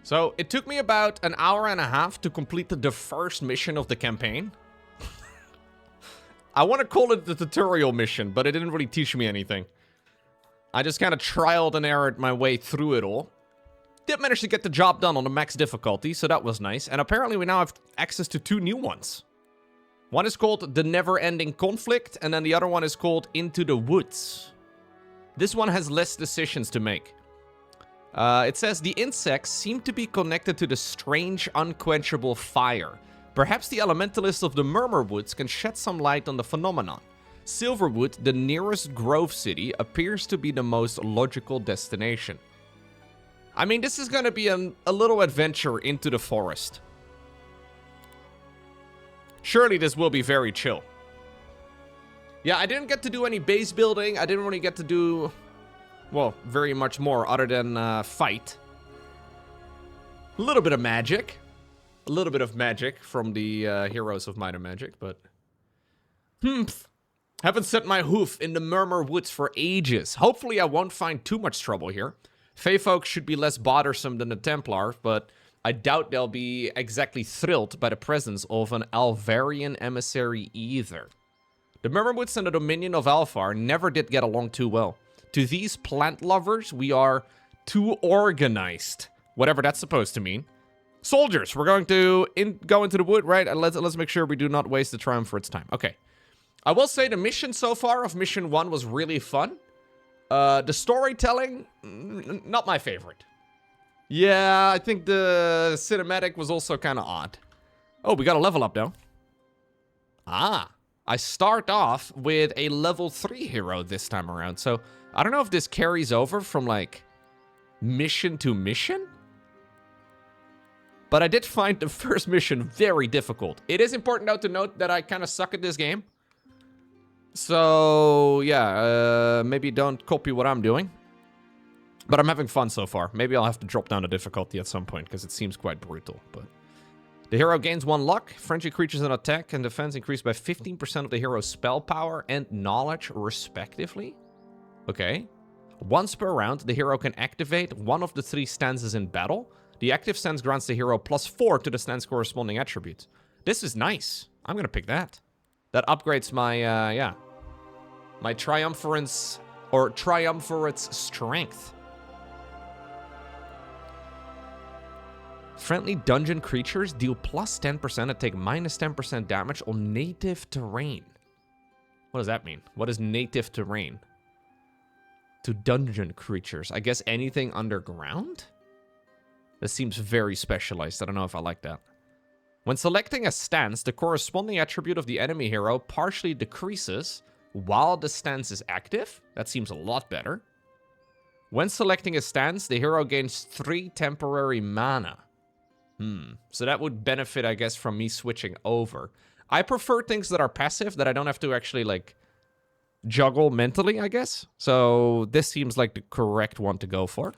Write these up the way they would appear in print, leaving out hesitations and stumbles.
So, it took me about an hour and a half to complete the first mission of the campaign. I want to call it the tutorial mission, but it didn't really teach me anything. I just kind of trialed and errored my way through it all. Did manage to get the job done on the max difficulty, so that was nice. And apparently we now have access to 2 new ones. One is called The Never-Ending Conflict, and then the other one is called Into the Woods. This one has less decisions to make. It says, the insects seem to be connected to the strange, unquenchable fire. Perhaps the elementalists of the Murmur Woods can shed some light on the phenomenon. Silverwood, the nearest grove city, appears to be the most logical destination. I mean, this is going to be a little adventure into the forest. Surely this will be very chill. Yeah, I didn't get to do any base building. I didn't really get to do, well, very much more other than fight. A little bit of magic. A little bit of magic from the Heroes of Might and Magic, but... Haven't set my hoof in the Murmur Woods for ages. Hopefully I won't find too much trouble here. Fey folk should be less bothersome than the Templar, but I doubt they'll be exactly thrilled by the presence of an Alvarian emissary either. The Murmur Woods and the Dominion of Alfar never did get along too well. To these plant lovers, we are too organized. Whatever that's supposed to mean. Soldiers, we're going to go into the wood, right? And let's make sure we do not waste the Triumvirate's time. Okay. I will say the mission so far of Mission 1 was really fun. The storytelling, not my favorite. Yeah, I think the cinematic was also kind of odd. Oh, we got a level up though. Ah, I start off with a level 3 hero this time around. So I don't know if this carries over from like mission to mission. But I did find the first mission very difficult. It is important though to note that I kind of suck at this game. So, yeah, maybe don't copy what I'm doing. But I'm having fun so far. Maybe I'll have to drop down the difficulty at some point, because it seems quite brutal. But the hero gains 1 luck. Friendly creatures in attack and defense increase by 15% of the hero's spell power and knowledge, respectively. Okay. Once per round, the hero can activate one of the 3 stances in battle. The active stance grants the hero +4 to the stance corresponding attribute. This is nice. I'm going to pick that. That upgrades my, my Triumvirate's strength. Friendly dungeon creatures deal +10% and take -10% damage on native terrain. What does that mean? What is native terrain? To dungeon creatures. I guess anything underground? That seems very specialized. I don't know if I like that. When selecting a stance, the corresponding attribute of the enemy hero partially decreases while the stance is active. That seems a lot better. When selecting a stance, the hero gains 3 temporary mana. So that would benefit, I guess, from me switching over. I prefer things that are passive, that I don't have to actually, like, juggle mentally, I guess. So this seems like the correct one to go for.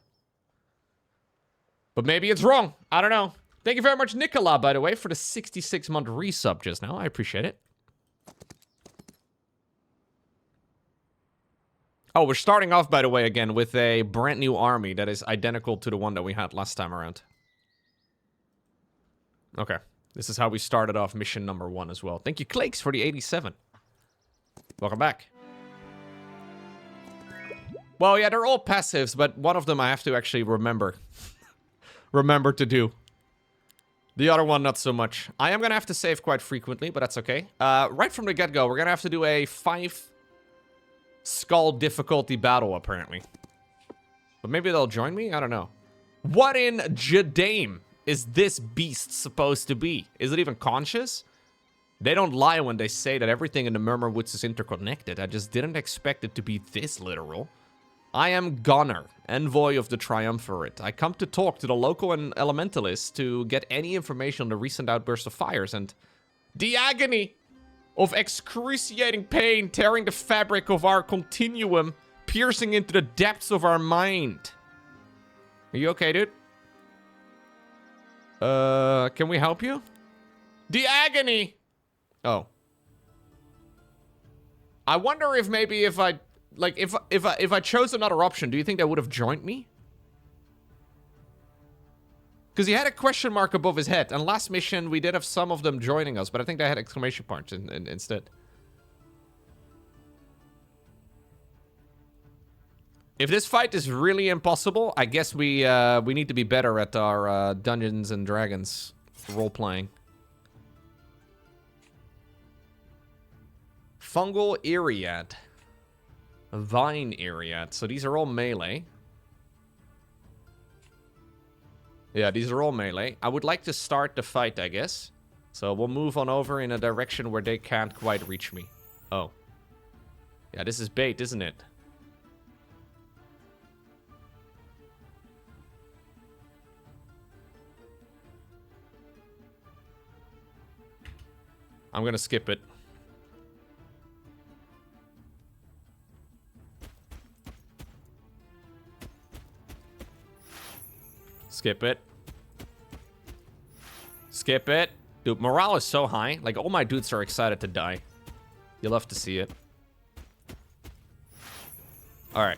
But maybe it's wrong. I don't know. Thank you very much, Nicola, by the way, for the 66-month resub just now. I appreciate it. Oh, we're starting off, by the way, again, with a brand new army that is identical to the one that we had last time around. Okay. This is how we started off mission number 1 as well. Thank you, Clakes, for the 87. Welcome back. Well, yeah, they're all passives, but one of them I have to actually remember to do. The other one, not so much. I am going to have to save quite frequently, but that's okay. Right from the get-go, we're going to have to do a 5-skull difficulty battle, apparently. But maybe they'll join me? I don't know. What in Jadame is this beast supposed to be? Is it even conscious? They don't lie when they say that everything in the Murmur Woods is interconnected. I just didn't expect it to be this literal. I am Gunnar, envoy of the Triumvirate. I come to talk to the Lowko and elementalists to get any information on the recent outburst of fires and the agony of excruciating pain tearing the fabric of our continuum, piercing into the depths of our mind. Are you okay, dude? Can we help you? The agony! Oh. I wonder if maybe if I... Like, if I chose another option, do you think they would have joined me? Because he had a question mark above his head. And last mission, we did have some of them joining us. But I think they had exclamation points instead. If this fight is really impossible, I guess we need to be better at our Dungeons and Dragons role-playing. Fungal Iriad. Vine Iriad. So these are all melee. Yeah, these are all melee. I would like to start the fight, I guess. So we'll move on over in a direction where they can't quite reach me. Oh. Yeah, this is bait, isn't it? I'm gonna skip it. Skip it. Skip it. Dude, morale is so high. Like, all my dudes are excited to die. You'll love to see it. Alright.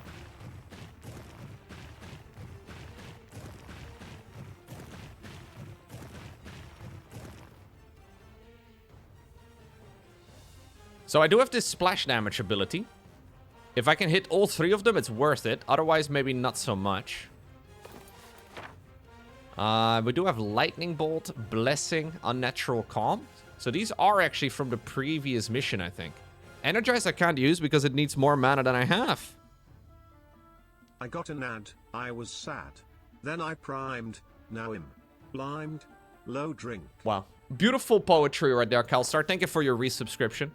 So I do have this splash damage ability. If I can hit all three of them, it's worth it. Otherwise, maybe not so much. We do have Lightning Bolt, Blessing, Unnatural Calm. So these are actually from the previous mission, I think. Energize I can't use because it needs more mana than I have. I got an ad, I was sad. Then I primed, now I'm blind, low drink. Wow. Beautiful poetry right there, Kalstar. Thank you for your resubscription.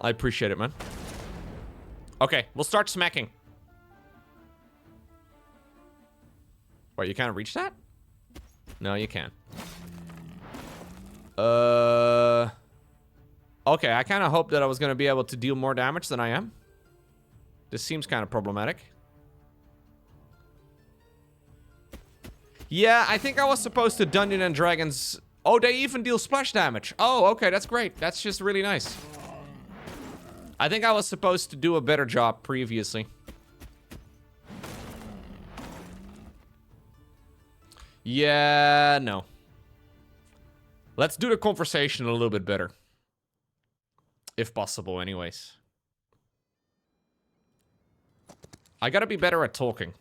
I appreciate it, man. Okay, we'll start smacking. Wait, you can't reach that? No, you can't. Okay, I kind of hoped that I was going to be able to deal more damage than I am. This seems kind of problematic. Yeah, I think I was supposed to Dungeons and Dragons... Oh, they even deal splash damage. Oh, okay, that's great. That's just really nice. I think I was supposed to do a better job previously. Yeah, no. Let's do the conversation a little bit better. If possible, anyways. I gotta be better at talking.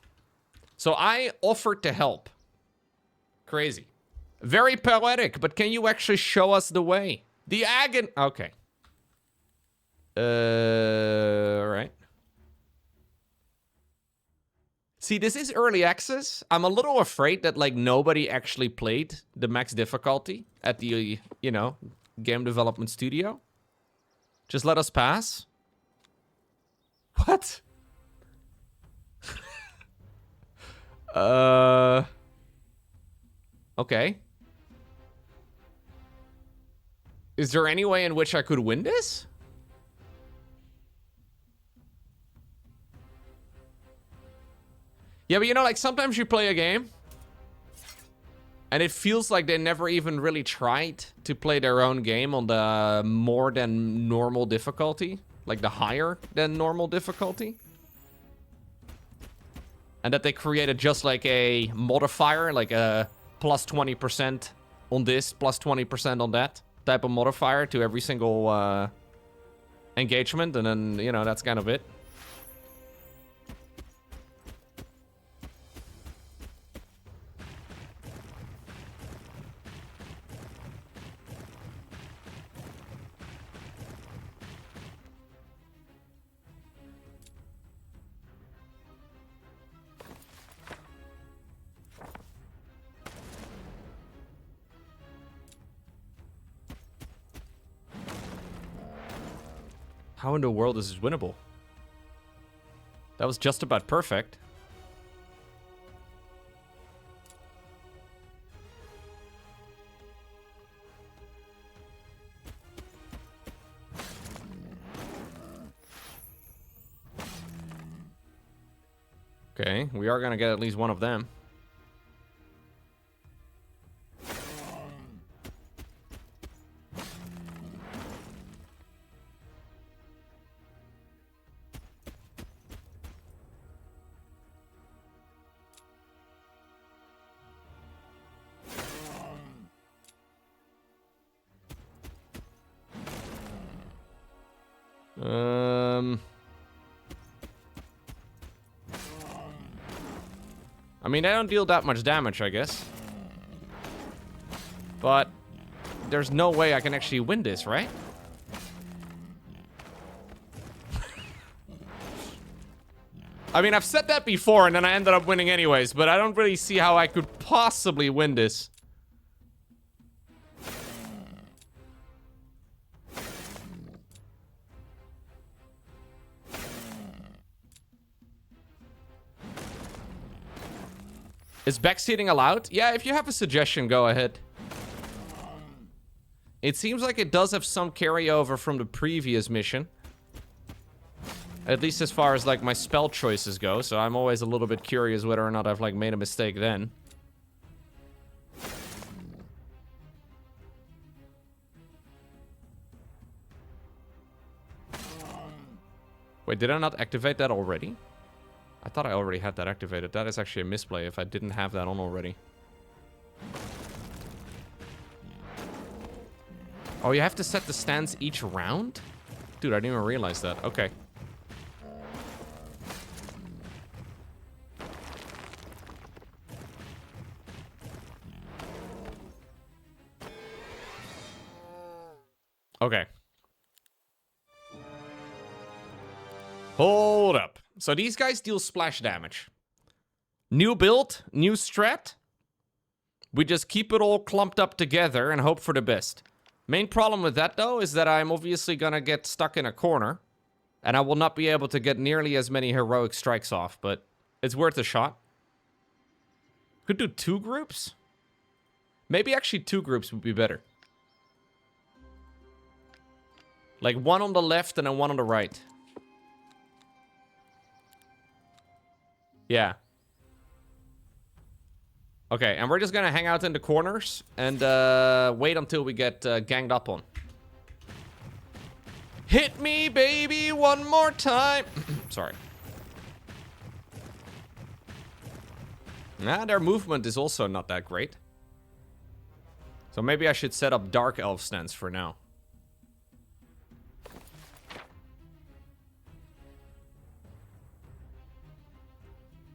So I offered to help. Crazy. Very poetic, but can you actually show us the way? The agony... Okay. Alright. See, this is early access. I'm a little afraid that, like, nobody actually played the max difficulty at the, you know, game development studio. Just let us pass. What? Okay. Is there any way in which I could win this? Yeah, but you know, like, sometimes you play a game and it feels like they never even really tried to play their own game on the more than normal difficulty. Like the higher than normal difficulty. And that they created just like a modifier, like a plus 20% on this, plus 20% on that type of modifier to every single engagement. And then, you know, that's kind of it. How in the world is this winnable? That was just about perfect. Okay, we are gonna get at least one of them. I mean, they don't deal that much damage, I guess. But there's no way I can actually win this, right? I mean, I've said that before, and then I ended up winning anyways, but I don't really see how I could possibly win this. Is backseating allowed? Yeah, if you have a suggestion, go ahead. It seems like it does have some carryover from the previous mission. At least as far as, like, my spell choices go, so I'm always a little bit curious whether or not I've, like, made a mistake then. Wait, did I not activate that already? I thought I already had that activated. That is actually a misplay if I didn't have that on already. Oh, you have to set the stance each round? Dude, I didn't even realize that. Okay. Okay. Hold up. So these guys deal splash damage. New build, new strat. We just keep it all clumped up together and hope for the best. Main problem with that, though, is that I'm obviously gonna get stuck in a corner. And I will not be able to get nearly as many heroic strikes off, but it's worth a shot. Could do 2 groups? Maybe actually 2 groups would be better. Like 1 on the left and then 1 on the right. Yeah. Okay, and we're just gonna hang out in the corners and wait until we get ganged up on. Hit me, baby, one more time. Sorry. Nah, their movement is also not that great. So maybe I should set up Dark Elf stance for now.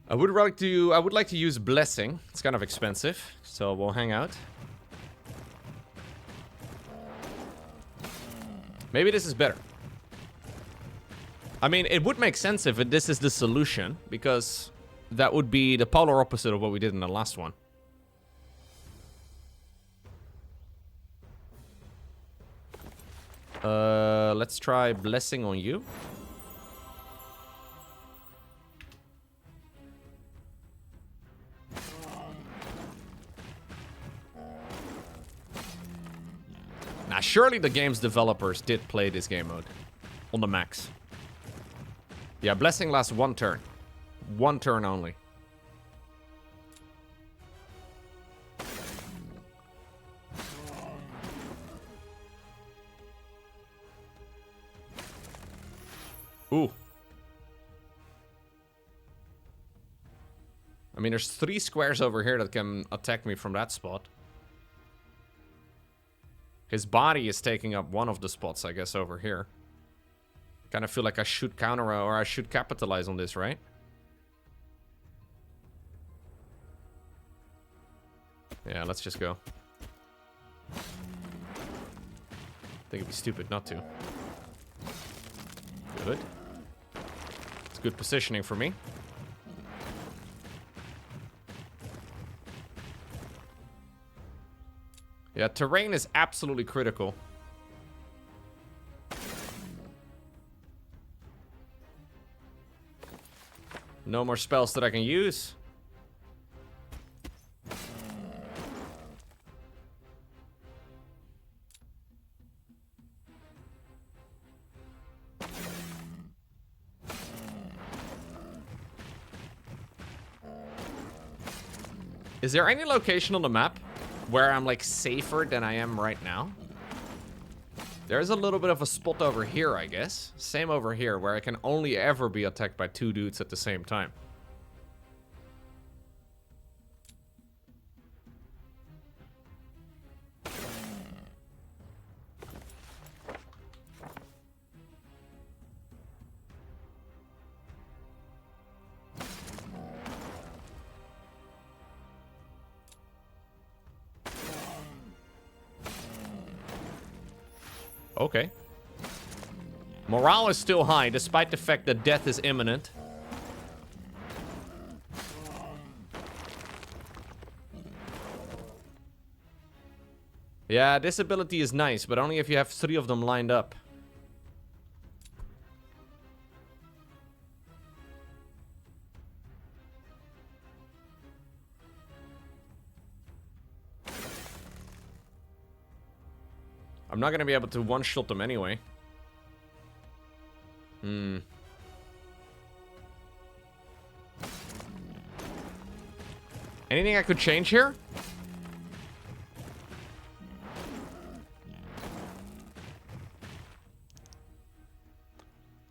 I would like to use Blessing. It's kind of expensive, so we'll hang out. Maybe this is better. I mean, it would make sense if this is the solution, because that would be the polar opposite of what we did in the last one. Let's try Blessing on you. Now, surely the game's developers did play this game mode on the max. Yeah, Blessing lasts 1 turn. 1 turn only. Ooh. I mean, there's 3 squares over here that can attack me from that spot. His body is taking up one of the spots, I guess, over here. Kind of feel like I should counter or I should capitalize on this, right? Yeah, let's just go. I think it'd be stupid not to. Good. It's good positioning for me. Yeah, terrain is absolutely critical. No more spells that I can use. Is there any location on the map where I'm, like, safer than I am right now? There's a little bit of a spot over here, I guess. Same over here, where I can only ever be attacked by 2 dudes at the same time. Okay. Morale is still high, despite the fact that death is imminent. Yeah, this ability is nice, but only if you have 3 of them lined up. I'm not gonna be able to one-shot them anyway. Anything I could change here?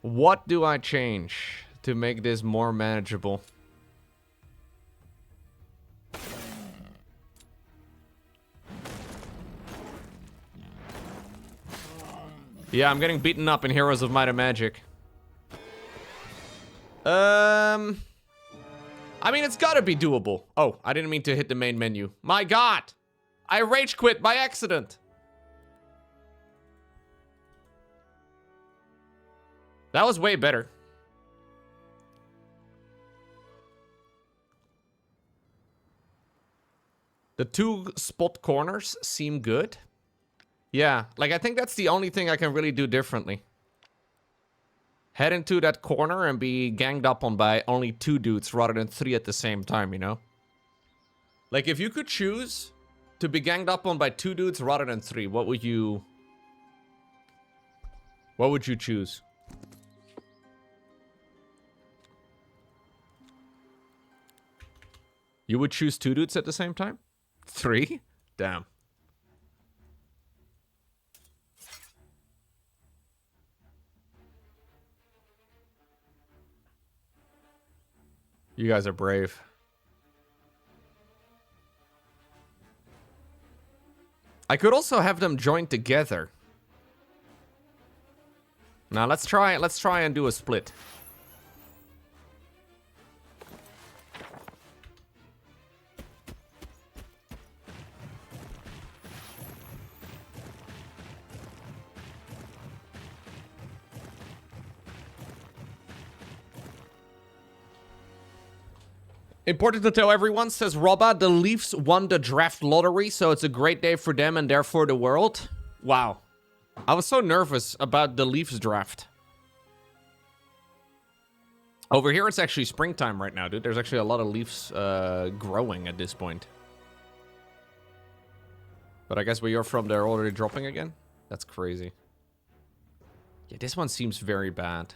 What do I change to make this more manageable? Yeah, I'm getting beaten up in Heroes of Might and Magic. I mean, it's gotta be doable. Oh, I didn't mean to hit the main menu. My god! I rage quit by accident. That was way better. The 2 spot corners seem good. Yeah, like I think that's the only thing I can really do differently. Head into that corner and be ganged up on by only 2 dudes rather than 3 at the same time, you know? Like if you could choose to be ganged up on by 2 dudes rather than 3, what would you choose? You would choose 2 dudes at the same time? 3? Damn. You guys are brave. I could also have them join together. Now let's try and do a split. Important to tell everyone, says Robba, the Leafs won the draft lottery, so it's a great day for them and therefore the world. Wow. I was so nervous about the Leafs draft. Over here, it's actually springtime right now, dude. There's actually a lot of leaves growing at this point. But I guess where you're from, they're already dropping again? That's crazy. Yeah, this one seems very bad.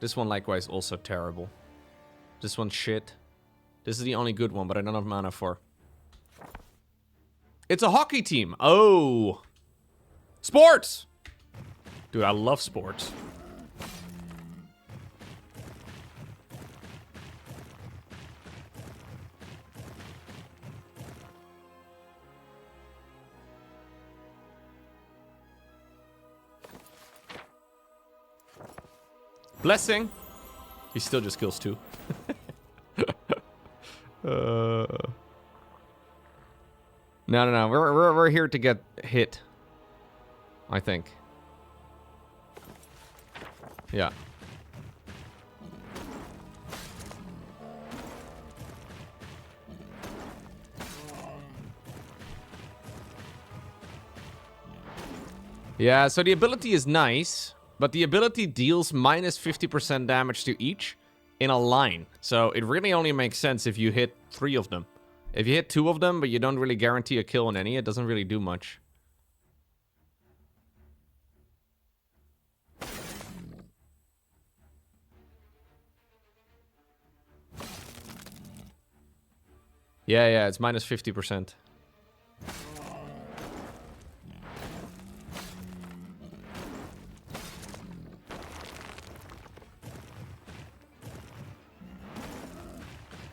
This one, likewise, also terrible. This one's shit. This is the only good one, but I don't have mana for. It's a hockey team. Oh. Sports! Dude, I love sports. Blessing. He still just kills 2. No. We're here to get hit. I think. Yeah. Yeah, so the ability is nice, but the ability deals minus 50% damage to each in a line. So it really only makes sense if you hit 3 of them. If you hit 2 of them, but you don't really guarantee a kill on any, it doesn't really do much. Yeah, it's minus 50%.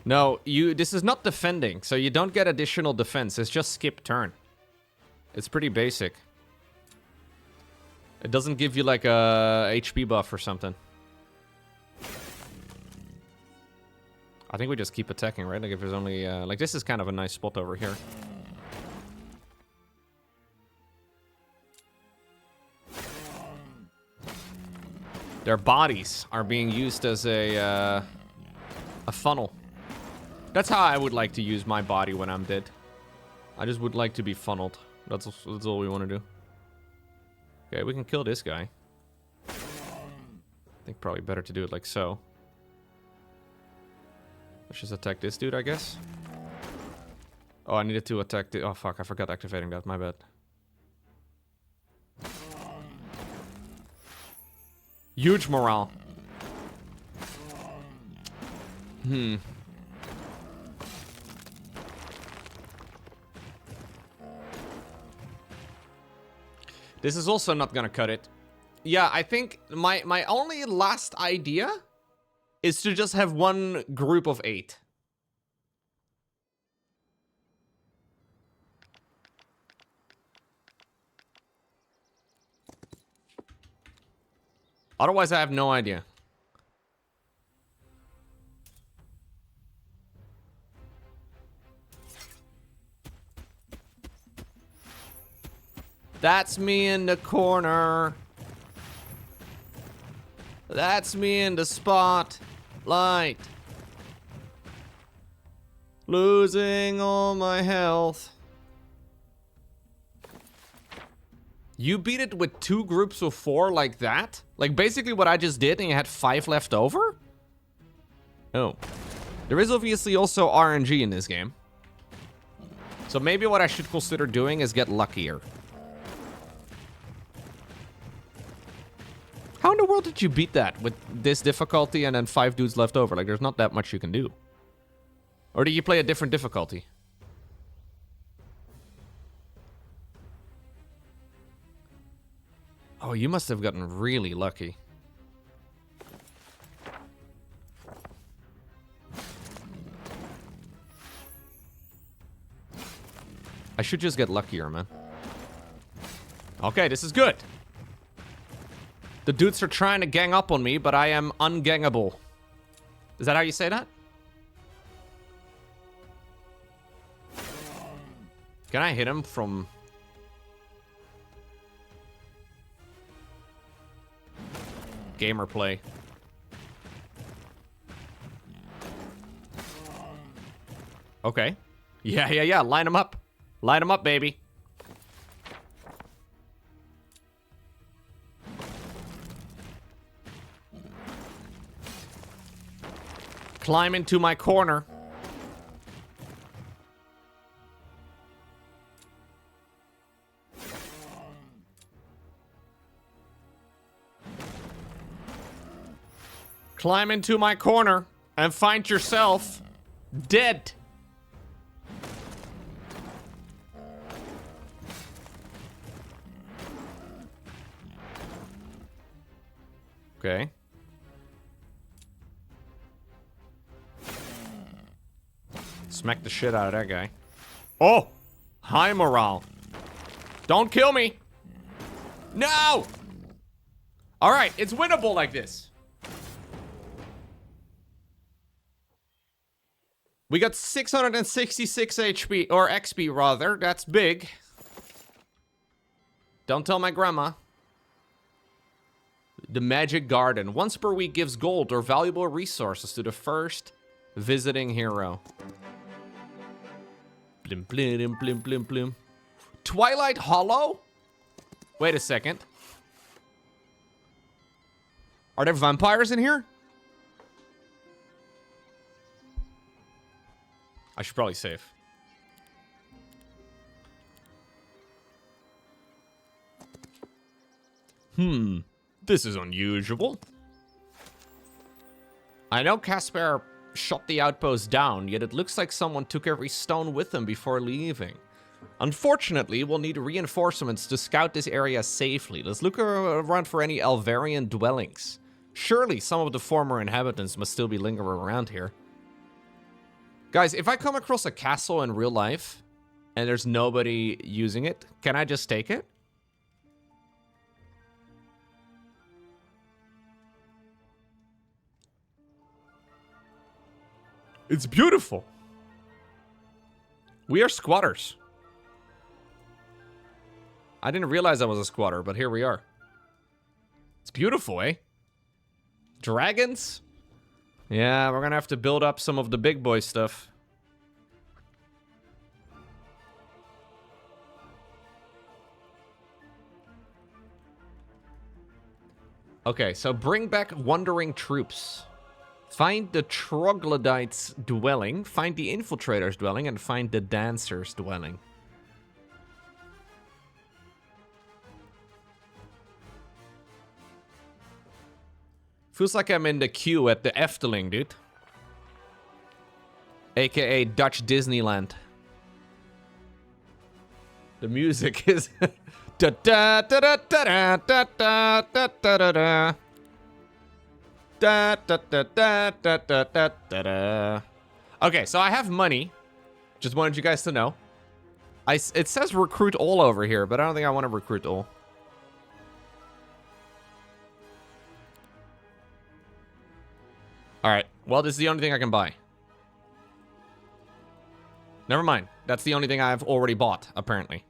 No, this is not defending, so you don't get additional defense. It's just skip turn. It's pretty basic. It doesn't give you like a HP buff or something. I think we just keep attacking, right? Like if there's only like this is kind of a nice spot over here. Their bodies are being used as a funnel. That's how I would like to use my body when I'm dead. I just would like to be funneled. That's all we want to do. Okay, we can kill this guy. I think probably better to do it like so. Let's just attack this dude, I guess. Oh, I needed to attack the... Oh, fuck. I forgot activating that. My bad. Huge morale. This is also not gonna cut it. Yeah, I think my only last idea is to just have one group of 8. Otherwise, I have no idea. That's me in the corner. That's me in the spotlight. Losing all my health. You beat it with 2 groups of 4 like that? Like basically what I just did and you had 5 left over? Oh. There is obviously also RNG in this game. So maybe what I should consider doing is get luckier. How in the world did you beat that with this difficulty and then 5 dudes left over? Like there's not that much you can do. Or do you play a different difficulty? Oh, you must have gotten really lucky. I should just get luckier, man. Okay, this is good. The dudes are trying to gang up on me, but I am ungangable. Is that how you say that? Can I hit him from... gamer play? Okay. Yeah. Line him up. Line him up, baby. Climb into my corner. Climb into my corner and find yourself dead. Okay. Smack the shit out of that guy. Oh! High morale. Don't kill me! No! Alright, it's winnable like this. We got 666 HP, or XP rather. That's big. Don't tell my grandma. The Magic Garden. Once per week gives gold or valuable resources to the first visiting hero. Blim, blim, blim, blim, blim. Twilight Hollow? Wait a second. Are there vampires in here? I should probably save. This is unusual. I know Casper shot the outpost down, yet it looks like someone took every stone with them before leaving. Unfortunately, we'll need reinforcements to scout this area safely. Let's look around for any Alvarian dwellings. Surely some of the former inhabitants must still be lingering around here. Guys, if I come across a castle in real life and there's nobody using it, can I just take it? It's beautiful. We are squatters. I didn't realize I was a squatter, but here we are. It's beautiful, eh? Dragons? Yeah, we're gonna have to build up some of the big boy stuff. Okay, so bring back wandering troops. Find the troglodytes' dwelling, find the infiltrators' dwelling, and find the dancers' dwelling. Feels like I'm in the queue at the Efteling, dude. AKA Dutch Disneyland. The music is... da da da da da da da da da da da. Da, da, da, da, da, da, da, da, da. Okay, so I have money. Just wanted you guys to know. It says recruit all over here, but I don't think I want to recruit all. Alright, well, this is the only thing I can buy. Never mind. That's the only thing I've already bought, apparently.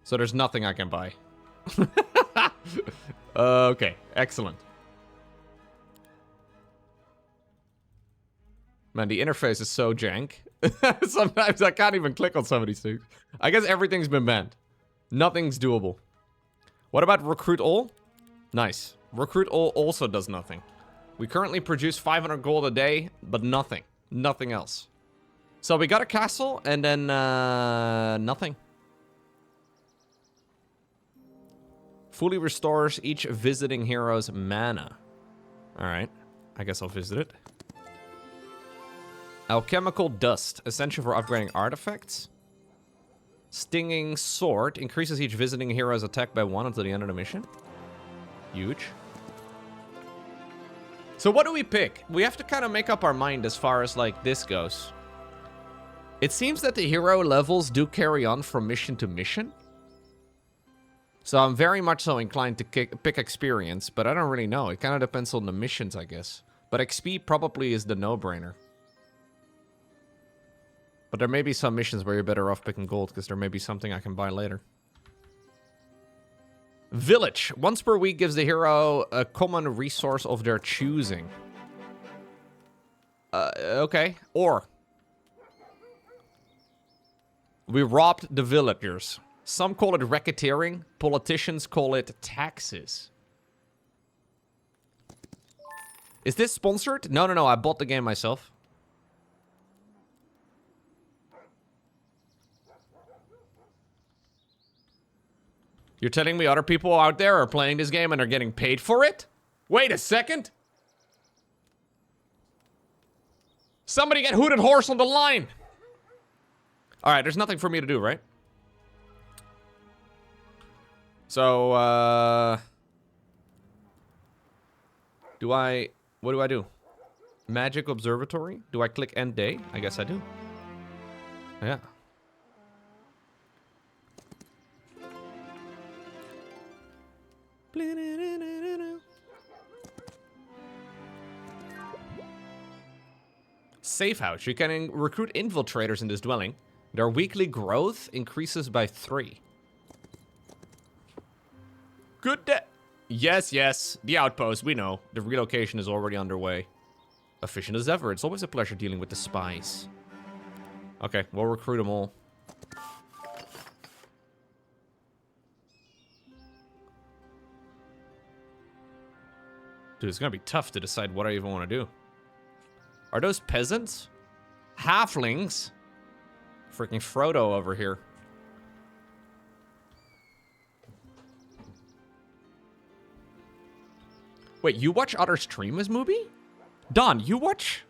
So there's nothing I can buy. Okay, excellent. Man, the interface is so jank. Sometimes I can't even click on some of these things. I guess everything's been banned. Nothing's doable. What about recruit all? Nice. Recruit all also does nothing. We currently produce 500 gold a day, but nothing. Nothing else. So we got a castle, and then nothing. Fully restores each visiting hero's mana. Alright. I guess I'll visit it. Alchemical dust, essential for upgrading artifacts. Stinging sword, increases each visiting hero's attack by 1 until the end of the mission. Huge. So what do we pick? We have to kind of make up our mind as far as like this goes. It seems that the hero levels do carry on from mission to mission. So I'm very much so inclined to pick experience, but I don't really know. It kind of depends on the missions, I guess. But XP probably is the no-brainer. But there may be some missions where you're better off picking gold, because there may be something I can buy later. Village. Once per week gives the hero a common resource of their choosing. Okay. Or. We robbed the villagers. Some call it racketeering. Politicians call it taxes. Is this sponsored? No, no, no. I bought the game myself. You're telling me other people out there are playing this game and are getting paid for it? Wait a second. Somebody get Hooded Horse on the line. All right, there's nothing for me to do, right? So, what do I do? Magic Observatory? Do I click End Day? I guess I do. Yeah. Safe house. You can recruit infiltrators in this dwelling. Their weekly growth increases by 3. Good day. Yes, yes. The outpost, we know. The relocation is already underway. Efficient as ever. It's always a pleasure dealing with the spies. Okay, we'll recruit them all. Dude, it's gonna be tough to decide what I even want to do. Are those peasants? Halflings? Freaking Frodo over here. Wait, you watch other streamers movie? Don, you watch?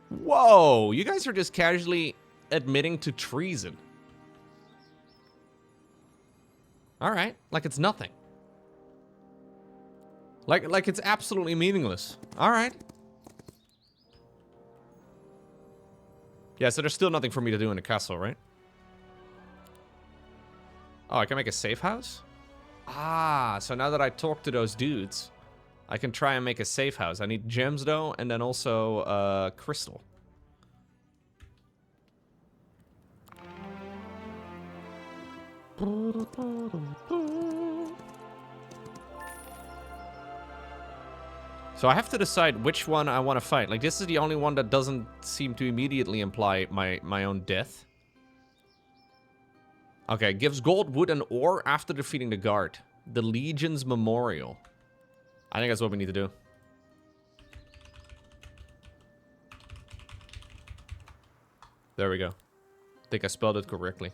Whoa, you guys are just casually admitting to treason. Alright, like it's nothing. Like it's absolutely meaningless. Alright. Yeah, so there's still nothing for me to do in the castle, right? Oh, I can make a safe house? Ah, so now that I talk to those dudes, I can try and make a safe house. I need gems, though, and then also, crystal. So I have to decide which one I want to fight. Like, this is the only one that doesn't seem to immediately imply my own death. Okay, gives gold, wood, and ore after defeating the guard. The Legion's Memorial. I think that's what we need to do. There we go. I think I spelled it correctly.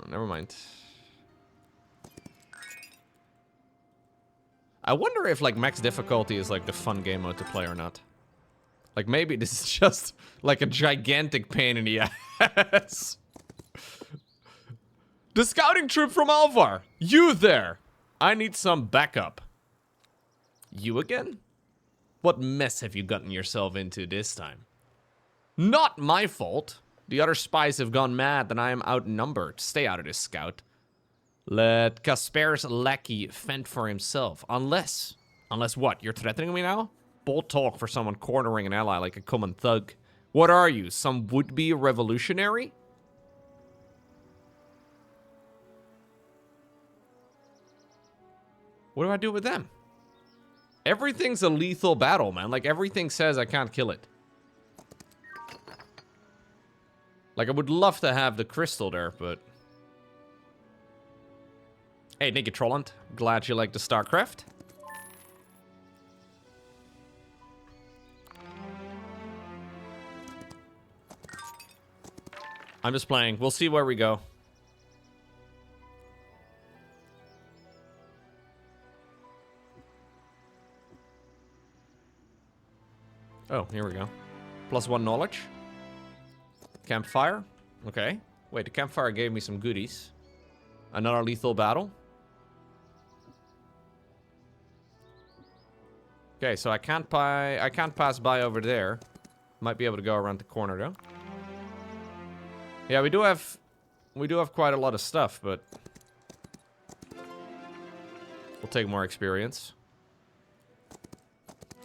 Never mind. I wonder if, like, max difficulty is, like, the fun game mode to play or not. Like, maybe this is just, like, a gigantic pain in the ass. The scouting troop from Alvar! You there! I need some backup. You again? What mess have you gotten yourself into this time? Not my fault. The other spies have gone mad and I am outnumbered. Stay out of this, scout. Let Casper's lackey fend for himself. Unless what? You're threatening me now? Bold talk for someone cornering an ally like a common thug. What are you, some would-be revolutionary? What do I do with them? Everything's a lethal battle, man. Like, everything says I can't kill it. Like, I would love to have the crystal there, but... Hey, Naked Trollant. Glad you like the StarCraft. I'm just playing. We'll see where we go. Oh, here we go. +1 knowledge. Campfire. Okay. Wait, the campfire gave me some goodies. Another lethal battle. Okay, so I can't pass by over there. Might be able to go around the corner though. Yeah, we do have quite a lot of stuff, but we'll take more experience.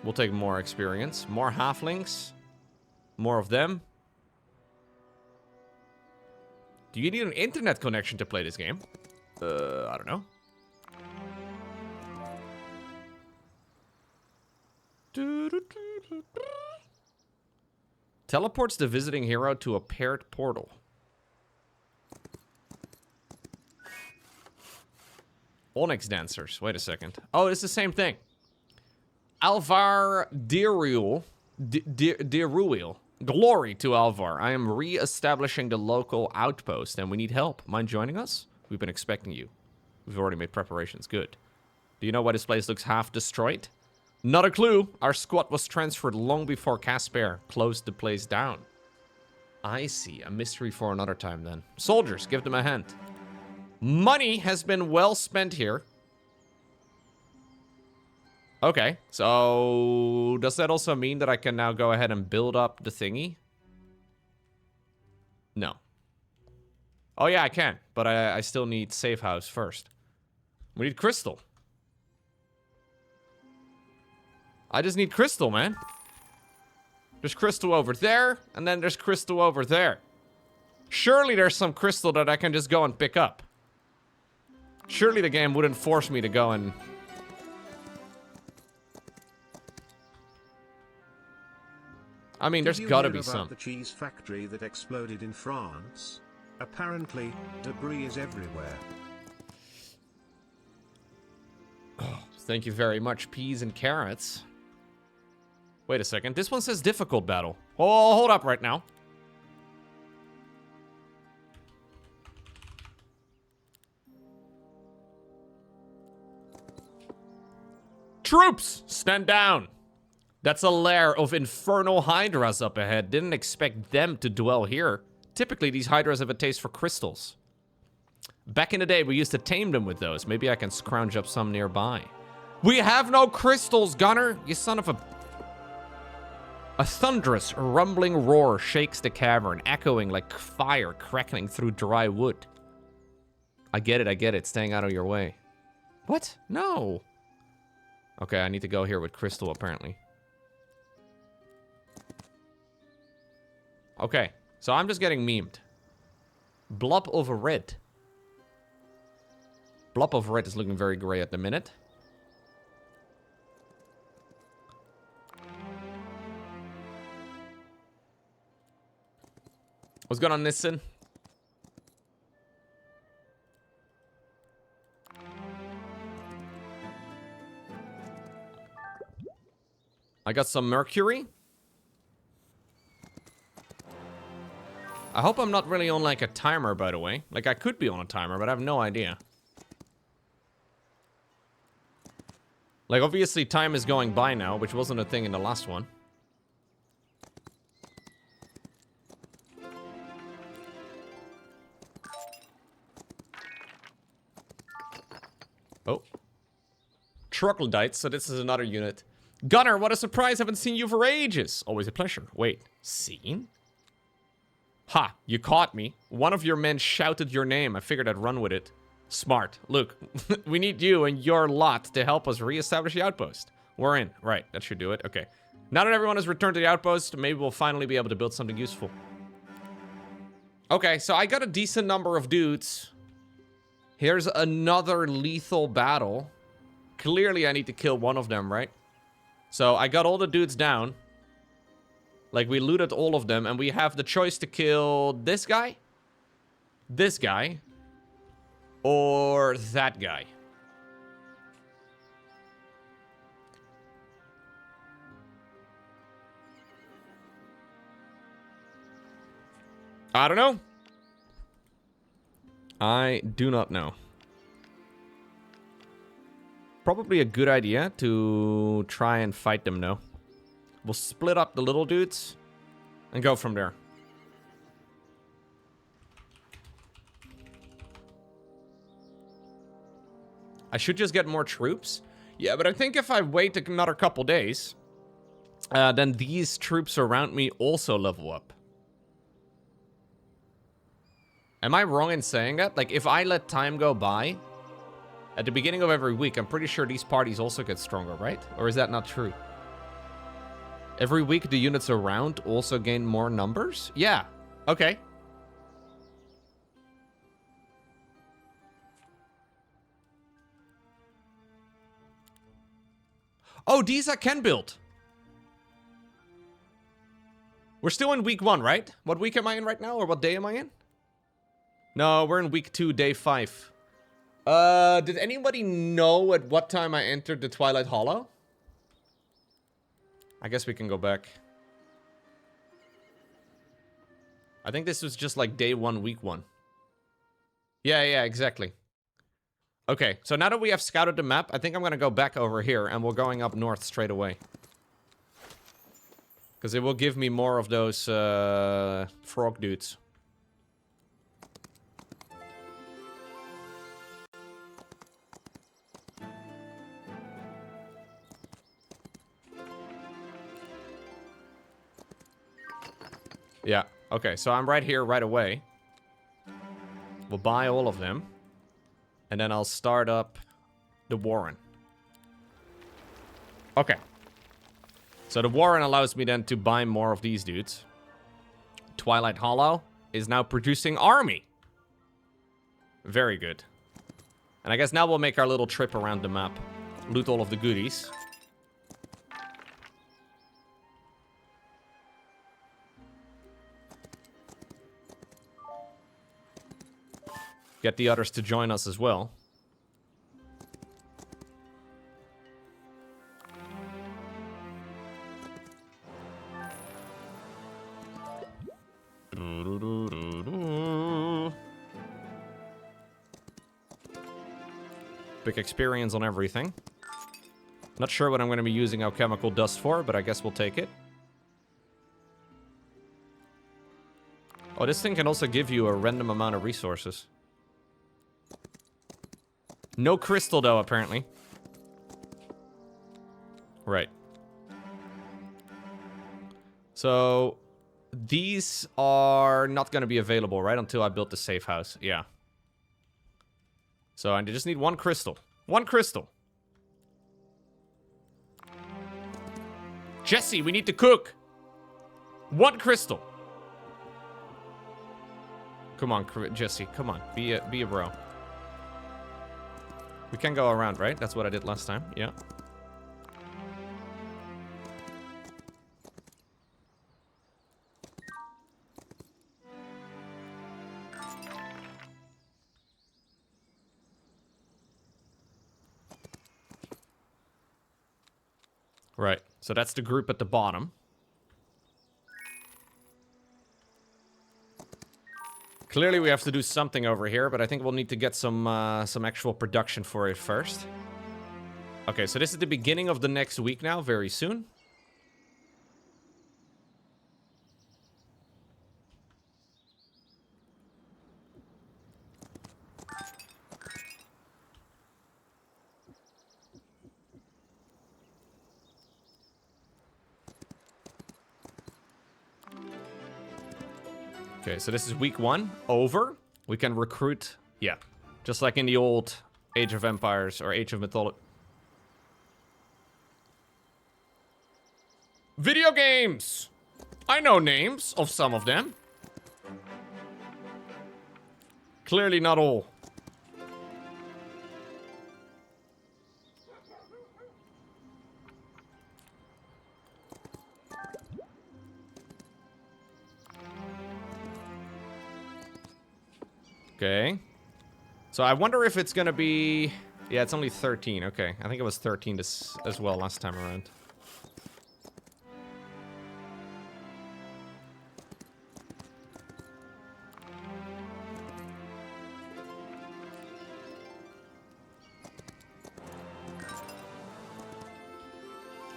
We'll take more experience. More halflings. More of them. Do you need an internet connection to play this game? I don't know. Teleports the visiting hero to a paired portal. Onyx dancers. Wait a second. Oh, it's the same thing. Alvar Deruil. Deruil. Glory to Alvar. I am re-establishing the local outpost and we need help. Mind joining us? We've been expecting you. We've already made preparations. Good. Do you know why this place looks half destroyed? Not a clue. Our squad was transferred long before Casper closed the place down. I see. A mystery for another time then. Soldiers, give them a hand. Money has been well spent here. Okay, so does that also mean that I can now go ahead and build up the thingy? No. Oh yeah, I can, but I still need safe house first. We need crystal. I just need crystal, man. There's crystal over there, and then there's crystal over there. Surely there's some crystal that I can just go and pick up. Surely the game wouldn't force me to go and... I mean, there's gotta be some. The cheese factory that exploded in France? Apparently, debris is everywhere. Oh, thank you very much, peas and carrots. Wait a second, this one says difficult battle. Oh, hold up right now. Troops, stand down. That's a lair of infernal hydras up ahead. Didn't expect them to dwell here. Typically, these hydras have a taste for crystals. Back in the day, we used to tame them with those. Maybe I can scrounge up some nearby. We have no crystals, Gunner! You son of a... A thunderous, rumbling roar shakes the cavern, echoing like fire crackling through dry wood. I get it. Staying out of your way. What? No. Okay, I need to go here with crystal, apparently. Okay, so I'm just getting memed. Blob of red. Blob of red is looking very gray at the minute. What's going on, Nissan? I got some mercury. I hope I'm not really on, like, a timer, by the way. Like, I could be on a timer, but I have no idea. Like, obviously, time is going by now, which wasn't a thing in the last one. Oh. Troglodytes, so this is another unit. Gunner, what a surprise, haven't seen you for ages. Always a pleasure. Wait, seen? Ha, you caught me. One of your men shouted your name. I figured I'd run with it. Smart. Look, we need you and your lot to help us reestablish the outpost. We're in. Right, that should do it. Okay. Now that everyone has returned to the outpost, maybe we'll finally be able to build something useful. Okay, so I got a decent number of dudes. Here's another lethal battle. Clearly, I need to kill one of them, right? So I got all the dudes down. Like, we looted all of them, and we have the choice to kill this guy, or that guy. I don't know. I do not know. Probably a good idea to try and fight them, though. We'll split up the little dudes and go from there. I should just get more troops. Yeah, but I think if I wait another couple days, then these troops around me also level up. Am I wrong in saying that? Like, if I let time go by, at the beginning of every week, I'm pretty sure these parties also get stronger, right? Or is that not true? Every week, the units around also gain more numbers? Yeah. Okay. Oh, these I can build. We're still in week 1, right? What week am I in right now? Or what day am I in? No, we're in week 2, day 5. Did anybody know at what time I entered the Twilight Hollow? I guess we can go back. I think this was just like day 1, week 1. Yeah, exactly. Okay, so now that we have scouted the map, I think I'm gonna go back over here and we're going up north straight away. Because it will give me more of those frog dudes. Yeah, okay, so I'm right here right away. We'll buy all of them. And then I'll start up the Warren. Okay. So the Warren allows me then to buy more of these dudes. Twilight Hollow is now producing army. Very good. And I guess now we'll make our little trip around the map. Loot all of the goodies. Get the others to join us as well. Big experience on everything. Not sure what I'm going to be using alchemical dust for, but I guess we'll take it. Oh, this thing can also give you a random amount of resources. No crystal, though, apparently. Right. So, these are not going to be available, right? Until I build the safe house. Yeah. So, I just need one crystal. One crystal. Jesse, we need to cook. One crystal. Come on, Jesse. Come on. Be a bro. We can go around, right? That's what I did last time. Yeah. Right. So that's the group at the bottom. Clearly we have to do something over here, but I think we'll need to get some actual production for it first. Okay, so this is the beginning of the next week now, very soon. Okay, so this is week 1. Over. We can recruit. Yeah. Just like in the old Age of Empires or Age of Mythology. Video games! I know names of some of them. Clearly not all. Okay. So I wonder if it's gonna be... Yeah, it's only 13. Okay. I think it was 13 as well last time around.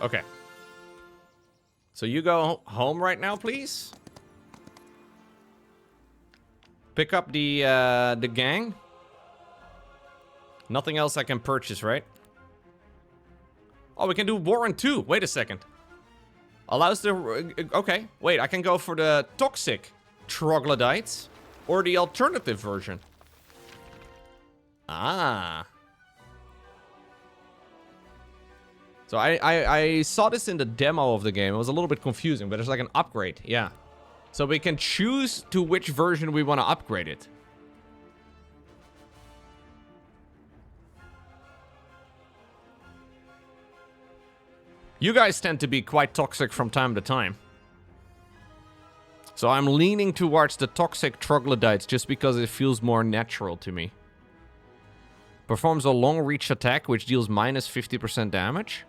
Okay. So you go home right now, please. Pick up the gang. Nothing else I can purchase, right? Oh, we can do Warren too. Wait a second. Allows the... Okay, wait. I can go for the toxic troglodytes or the alternative version. Ah. So I saw this in the demo of the game. It was a little bit confusing, but it's like an upgrade. Yeah. So we can choose to which version we want to upgrade it. You guys tend to be quite toxic from time to time. So I'm leaning towards the toxic troglodytes just because it feels more natural to me. Performs a long reach attack which deals minus 50% damage.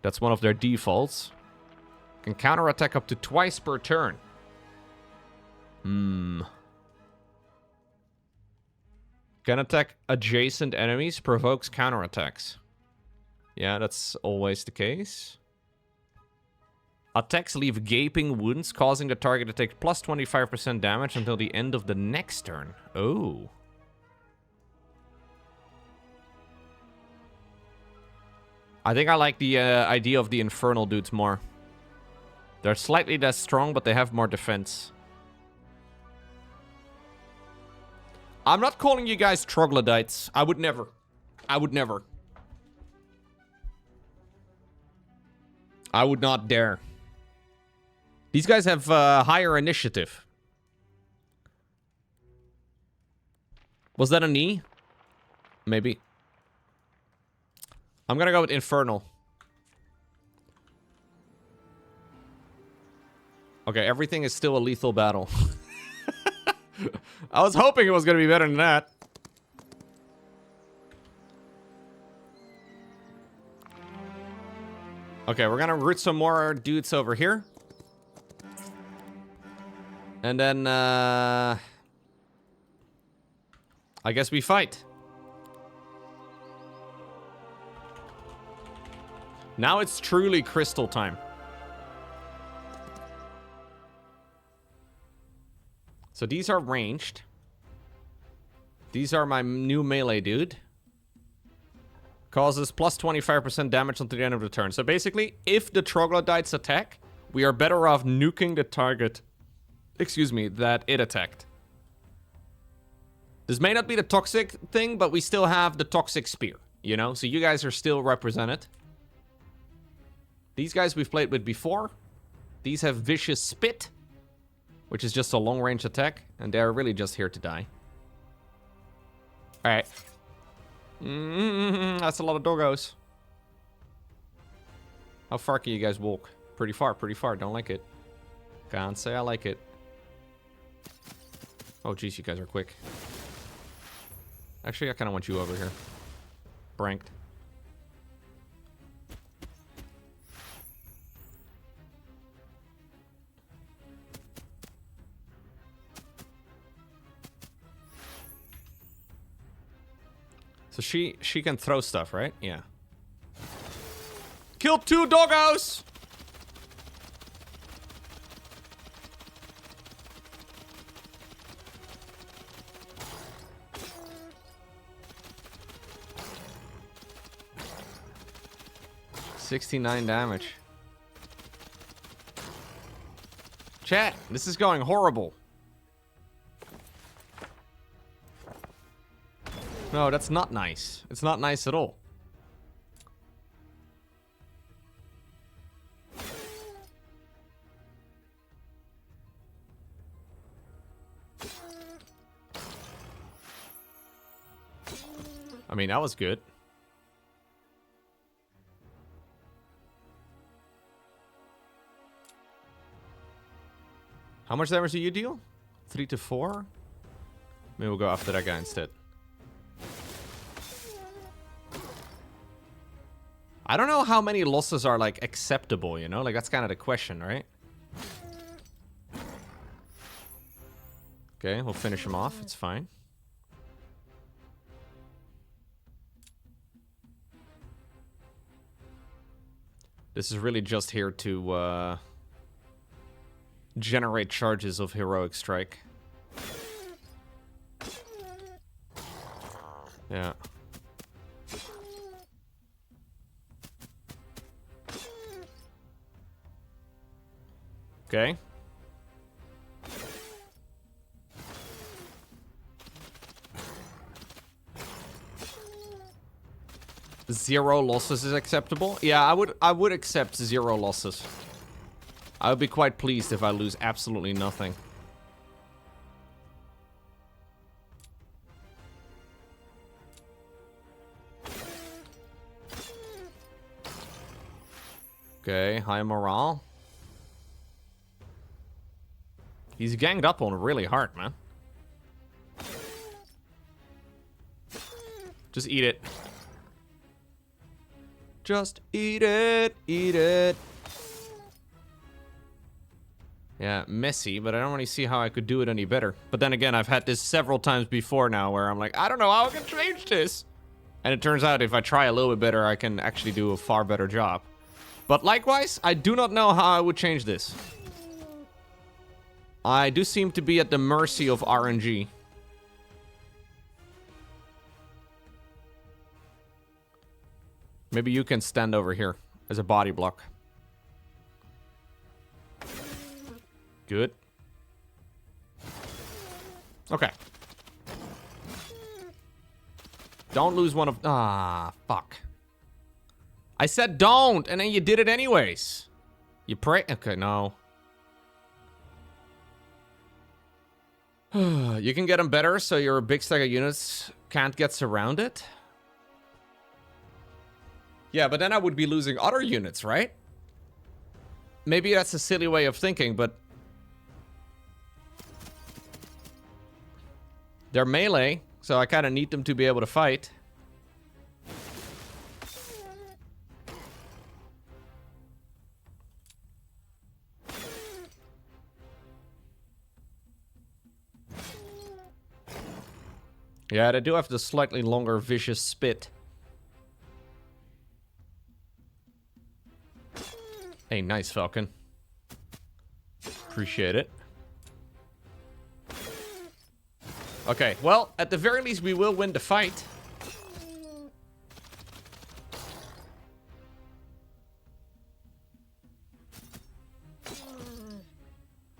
That's one of their defaults. Can counterattack up to twice per turn. Can attack adjacent enemies, provokes counterattacks. Yeah, that's always the case. Attacks leave gaping wounds, causing the target to take plus 25% damage until the end of the next turn. Oh. I think I like the idea of the infernal dudes more. They're slightly less strong, but they have more defense. I'm not calling you guys troglodytes. I would never. I would never. I would not dare. These guys have higher initiative. Was that a knee? Maybe. I'm gonna go with infernal. Okay, everything is still a lethal battle. I was hoping it was going to be better than that. Okay, we're going to root some more dudes over here. And then, I guess we fight. Now it's truly crystal time. So these are ranged. These are my new melee dude. Causes plus 25% damage until the end of the turn. So basically, if the troglodytes attack, we are better off nuking the target, excuse me, that it attacked. This may not be the toxic thing, but we still have the toxic spear, you know? So you guys are still represented. These guys we've played with before. These have vicious spit, which is just a long-range attack, and they're really just here to die. Alright. That's a lot of doggos. How far can you guys walk? Pretty far, pretty far. Don't like it. Can't say I like it. Oh, geez, you guys are quick. Actually, I kind of want you over here. Branked. So she can throw stuff, right? Yeah. Kill 2 doggos! $69 damage. Chat, this is going horrible. No, that's not nice. It's not nice at all. I mean, that was good. How much damage do you deal? 3 to 4? Maybe we'll go after that guy instead. I don't know how many losses are, like, acceptable, you know? Like, that's kind of the question, right? Okay, we'll finish him off. It's fine. This is really just here to, generate charges of Heroic Strike. Yeah. Okay. Zero losses is acceptable? Yeah, I would accept 0 losses. I would be quite pleased if I lose absolutely nothing. Okay, high morale. He's ganged up on really hard, man. Just eat it. Just eat it. Eat it. Yeah, messy, but I don't really see how I could do it any better. But then again, I've had this several times before now where I'm like, I don't know how I can change this. And it turns out if I try a little bit better, I can actually do a far better job. But likewise, I do not know how I would change this. I do seem to be at the mercy of RNG. Maybe you can stand over here as a body block. Good. Okay. Don't lose one of... Ah, fuck. I said don't, and then you did it anyways. You pray... Okay, no. You can get them better so your big stack of units can't get surrounded. Yeah, but then I would be losing other units, right? Maybe that's a silly way of thinking, but... They're melee, so I kind of need them to be able to fight. Yeah, they do have the slightly longer vicious spit. Hey, nice, Falcon. Appreciate it. Okay, well, at the very least, we will win the fight.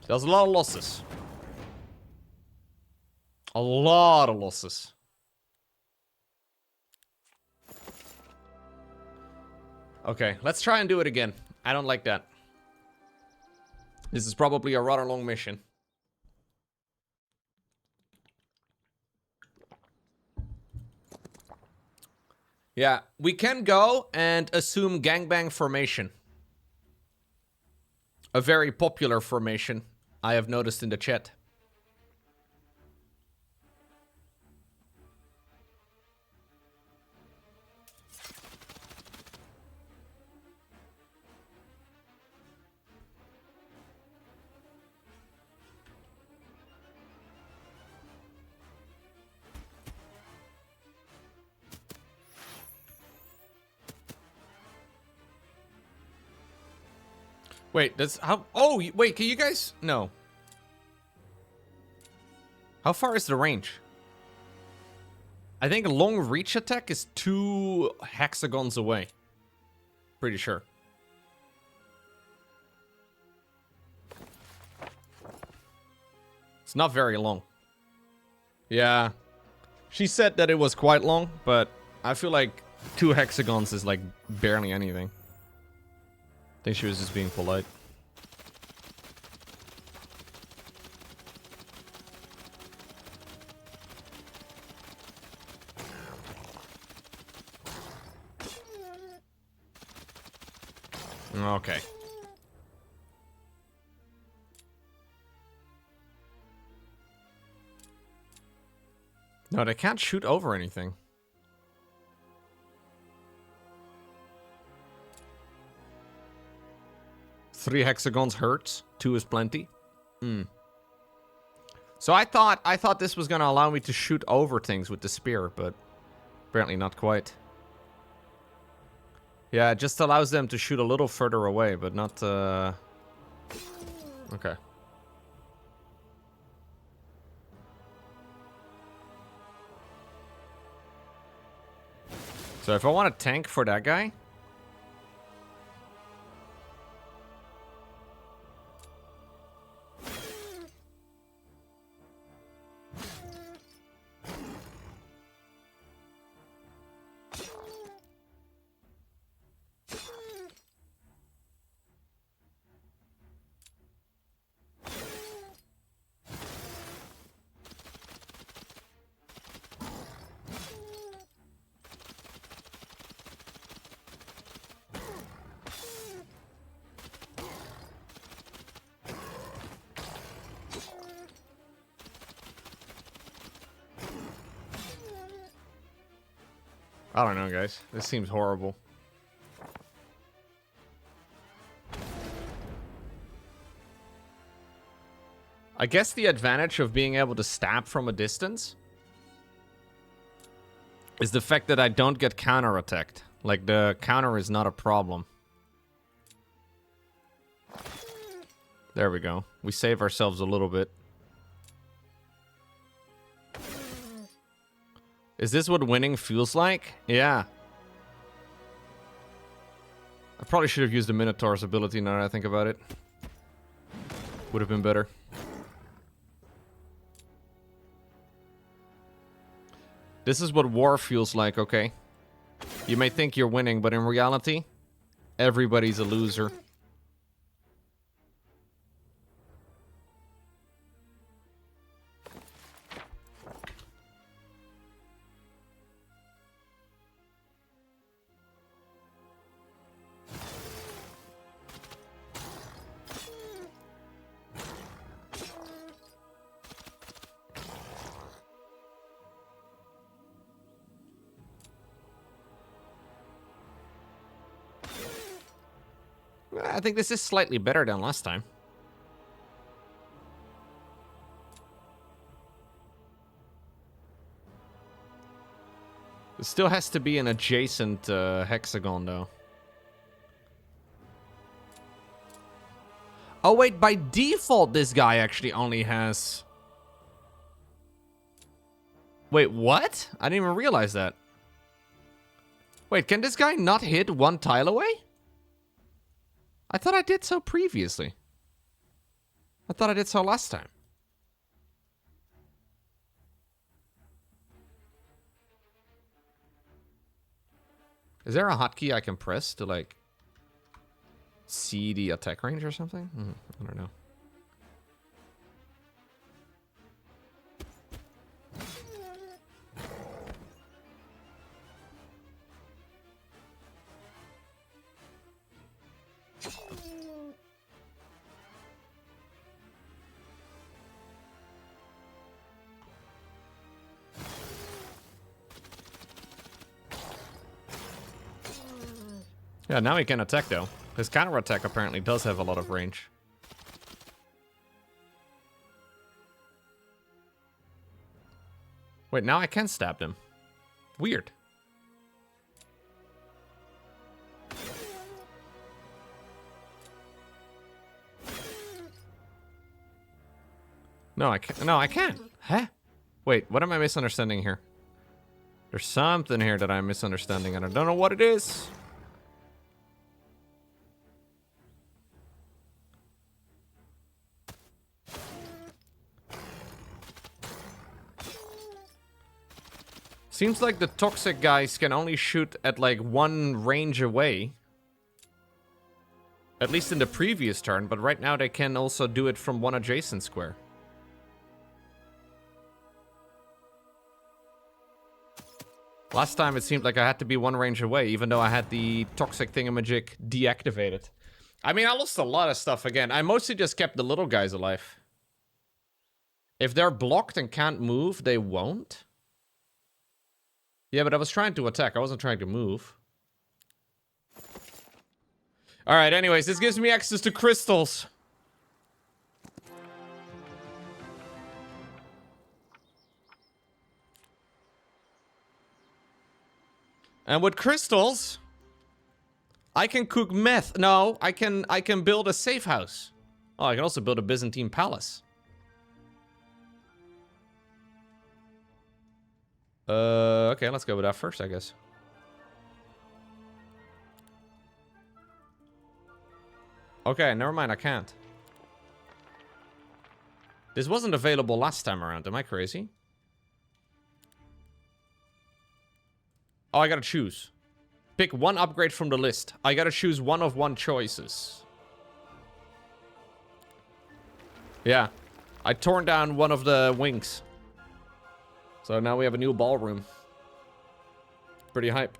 There's a lot of losses. A lot of losses. Okay, let's try and do it again. I don't like that. This is probably a rather long mission. Yeah, we can go and assume gangbang formation. A very popular formation, I have noticed in the chat. Wait, that's how... Oh, wait, can you guys... No. How far is the range? I think a long reach attack is 2 hexagons away. Pretty sure. It's not very long. Yeah. She said that it was quite long, but I feel like 2 hexagons is like barely anything. I think she was just being polite. Okay. No, they can't shoot over anything. Three hexagons hurts. 2 is plenty. So I thought this was gonna allow me to shoot over things with the spear, but apparently not quite. Yeah, it just allows them to shoot a little further away, but not okay. So if I want a tank for that guy... I don't know, guys. This seems horrible. I guess the advantage of being able to stab from a distance is the fact that I don't get counter-attacked. Like, the counter is not a problem. There we go. We save ourselves a little bit. Is this what winning feels like? Yeah. I probably should have used the Minotaur's ability now that I think about it. Would have been better. This is what war feels like, okay? You may think you're winning, but in reality, everybody's a loser. I think this is slightly better than last time. It still has to be an adjacent hexagon, though. Oh, wait, by default, this guy actually only has... Wait, what? I didn't even realize that. Wait, can this guy not hit 1 tile away? I thought I did so previously. I thought I did so last time. Is there a hotkey I can press to, like, see the attack range or something? I don't know. Yeah, now he can attack though. His counter attack apparently does have a lot of range. Wait, now I can stab them. Weird. No, I can't. No, I can't. Huh? Wait, what am I misunderstanding here? There's something here that I'm misunderstanding, and I don't know what it is. Seems like the toxic guys can only shoot at like one range away. At least in the previous turn, but right now they can also do it from one adjacent square. Last time it seemed like I had to be one range away, even though I had the toxic thingamajig deactivated. I mean, I lost a lot of stuff again. I mostly just kept the little guys alive. If they're blocked and can't move, they won't. Yeah, but I was trying to attack. I wasn't trying to move. Alright, anyways, this gives me access to crystals. And with crystals, I can cook meth. No, I can build a safe house. Oh, I can also build a Byzantine palace. Okay, let's go with that first, I guess. Okay, never mind, I can't. This wasn't available last time around, am I crazy? Oh, I gotta choose. Pick one upgrade from the list. I gotta choose one of one choices. Yeah. I torn down one of the wings. So now we have a new ballroom. Pretty hype.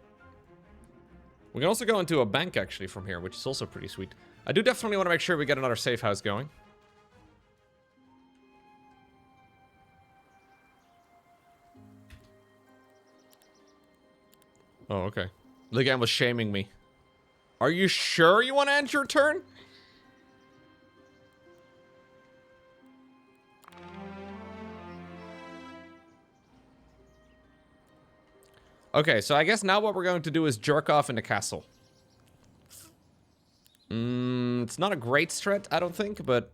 We can also go into a bank, actually, from here, which is also pretty sweet. I do definitely want to make sure we get another safe house going. Oh, okay. The game was shaming me. Are you sure you want to end your turn? Okay, so I guess now what we're going to do is jerk off in the castle. It's not a great strat, I don't think, but...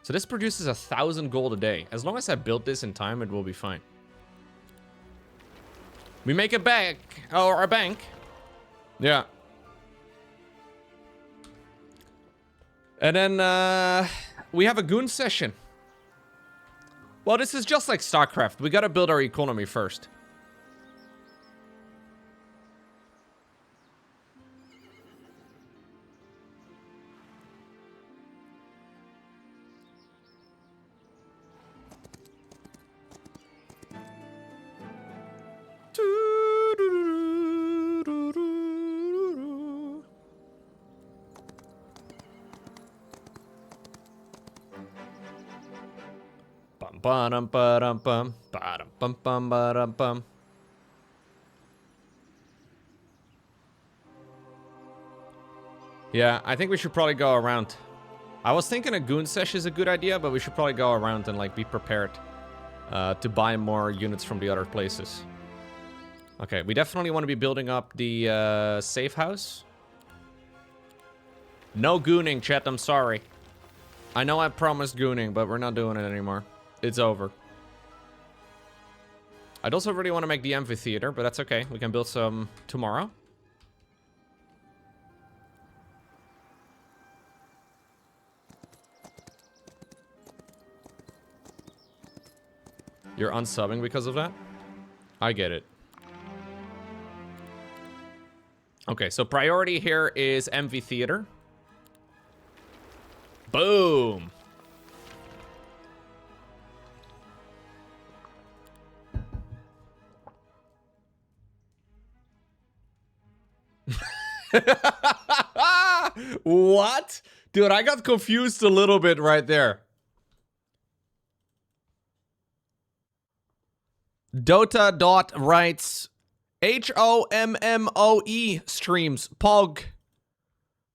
So this produces 1,000 gold a day. As long as I build this in time, it will be fine. We make a bank, or a bank. Yeah. And then, we have a goon session. Well, this is just like StarCraft. We gotta build our economy first. Ba-dum-ba-dum-bum, ba-dum-bum-bum-ba-dum-bum. Yeah, I think we should probably go around. I was thinking a goon sesh is a good idea, but we should probably go around and like be prepared to buy more units from the other places. Okay, we definitely want to be building up the safe house. No gooning, chat, I'm sorry. I know I promised gooning, but we're not doing it anymore. It's over. I'd also really want to make the amphitheater, but that's okay. We can build some tomorrow. You're unsubbing because of that? I get it. Okay, so priority here is amphitheater. Boom! What? Dude, I got confused a little bit right there. Dota Dot writes, HOMMOE streams. Pog.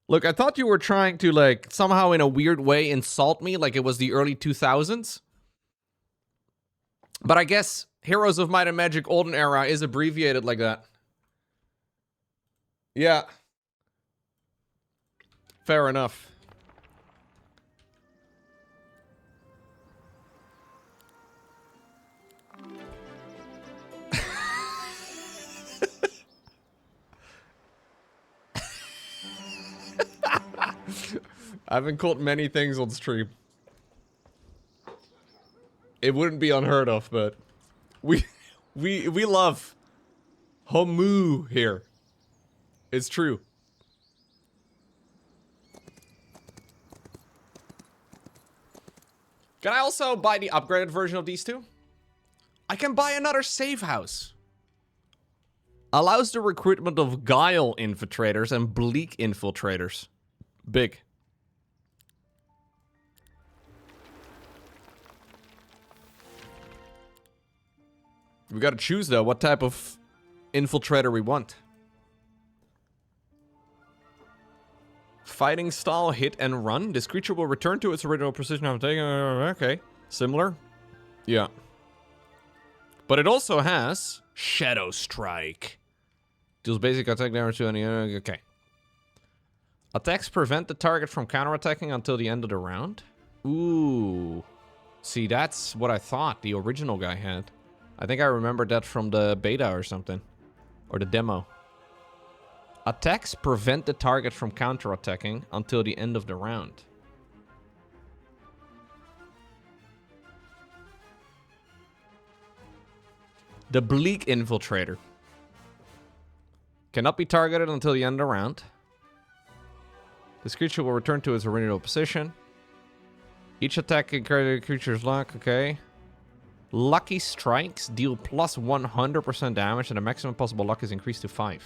Look, I thought you were trying to, like, somehow in a weird way insult me like it was the early 2000s. But I guess Heroes of Might and Magic Olden Era is abbreviated like that. Yeah. Fair enough. I've been called many things on stream. It wouldn't be unheard of, but we love Homu here. It's true. Can I also buy the upgraded version of these two? I can buy another safe house. Allows the recruitment of Guile infiltrators and Bleak infiltrators. Big. We gotta choose, though, what type of infiltrator we want. Fighting style, hit and run. This creature will return to its original position after taking... Okay. Similar. Yeah. But it also has Shadow Strike. Deals basic attack damage to any... Okay. Attacks prevent the target from counterattacking until the end of the round. Ooh. See, that's what I thought the original guy had. I think I remembered that from the beta or something. Or the demo. Attacks prevent the target from counterattacking until the end of the round. The Bleak Infiltrator. Cannot be targeted until the end of the round. This creature will return to its original position. Each attack can create a creature's luck, okay. Lucky strikes deal plus 100% damage and the maximum possible luck is increased to 5.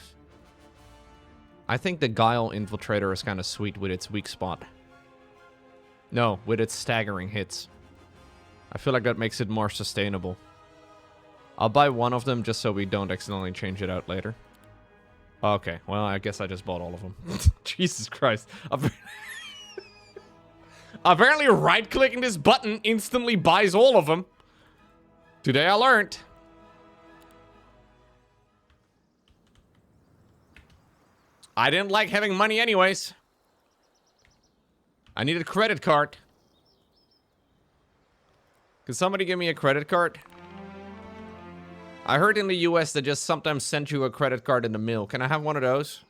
I think the Guile Infiltrator is kind of sweet with its weak spot. No, with its staggering hits. I feel like that makes it more sustainable. I'll buy one of them just so we don't accidentally change it out later. Okay, well, I guess I just bought all of them. Jesus Christ. Apparently right-clicking this button instantly buys all of them. Today I learned. I didn't like having money anyways. I need a credit card. Can somebody give me a credit card? I heard in the US they just sometimes send you a credit card in the mail. Can I have one of those?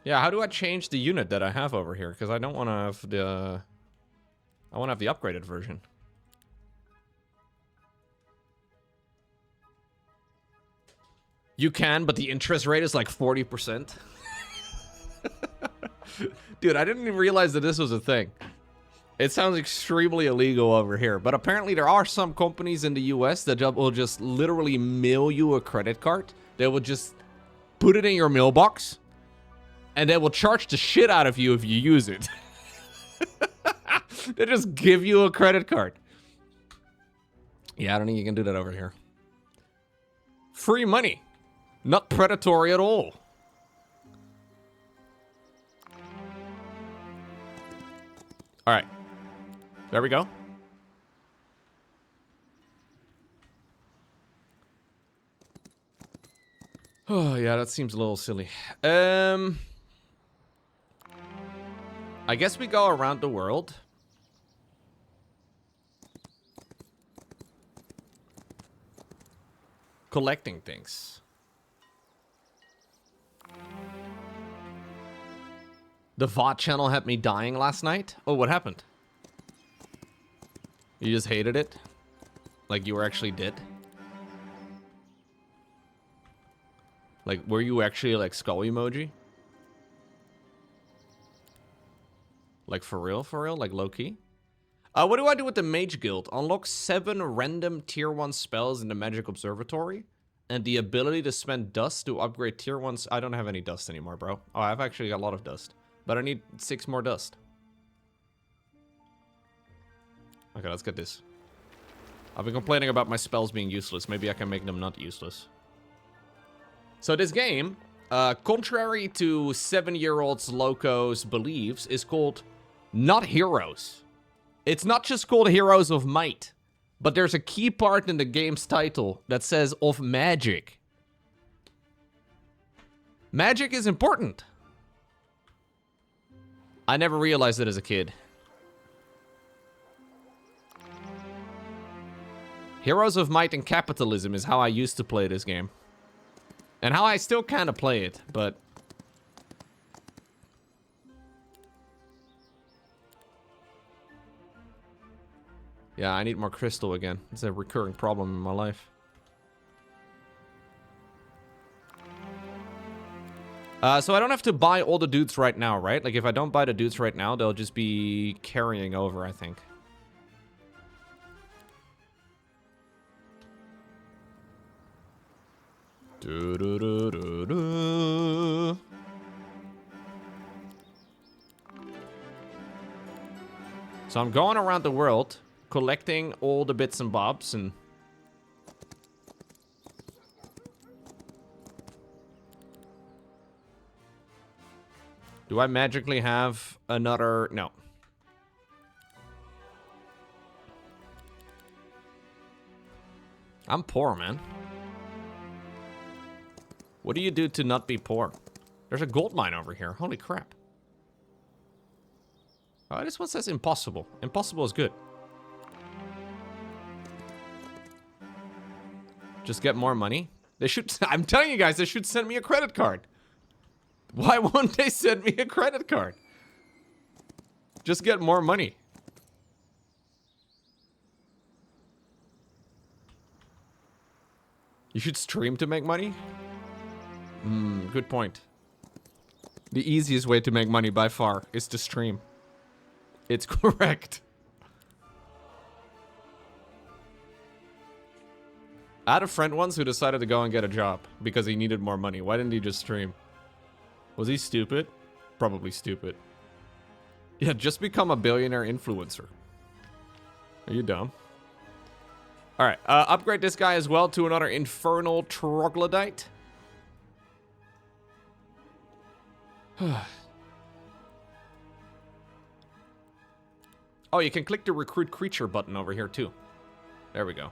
Yeah, how do I change the unit that I have over here? Because I don't want to have the... I want to have the upgraded version. You can, but the interest rate is like 40%. Dude, I didn't even realize that this was a thing. It sounds extremely illegal over here. But apparently there are some companies in the US that will just literally mail you a credit card. They will just put it in your mailbox. And they will charge the shit out of you if you use it. They just give you a credit card. Yeah, I don't think you can do that over here. Free money. Not predatory at all. Alright. There we go. Oh, yeah, that seems a little silly. I guess we go around the world. Collecting things. The VOD channel had me dying last night. Oh, what happened? You just hated it? Like you were actually dead? Like, were you actually like skull emoji? Like for real? Like low-key? What do I do with the Mage Guild? Unlock 7 random tier 1 spells in the Magic Observatory. And the ability to spend dust to upgrade tier 1s. I don't have any dust anymore, bro. Oh, I've actually got a lot of dust. But I need 6 more dust. Okay, let's get this. I've been complaining about my spells being useless. Maybe I can make them not useless. So this game, contrary to 7-year-old's Lowko's beliefs, is called not Heroes. It's not just called Heroes of Might, but there's a key part in the game's title that says of magic. Magic is important. I never realized it as a kid. Heroes of Might and Capitalism is how I used to play this game. And how I still kind of play it, but... yeah, I need more crystal again. It's a recurring problem in my life. So I don't have to buy all the dudes right now, right? Like, if I don't buy the dudes right now, they'll just be carrying over, I think. So I'm going around the world, collecting all the bits and bobs, and... do I magically have another... no. I'm poor, man. What do you do to not be poor? There's a gold mine over here. Holy crap. Oh, this one says impossible. Impossible is good. Just get more money. They should... I'm telling you guys, they should send me a credit card. Why won't they send me a credit card? Just get more money. You should stream to make money? Good point. The easiest way to make money by far is to stream. It's correct. I had a friend once who decided to go and get a job because he needed more money. Why didn't he just stream? Was he stupid? Probably stupid. Yeah, just become a billionaire influencer. Are you dumb? Alright, upgrade this guy as well to another infernal troglodyte. Oh, you can click the recruit creature button over here too. There we go.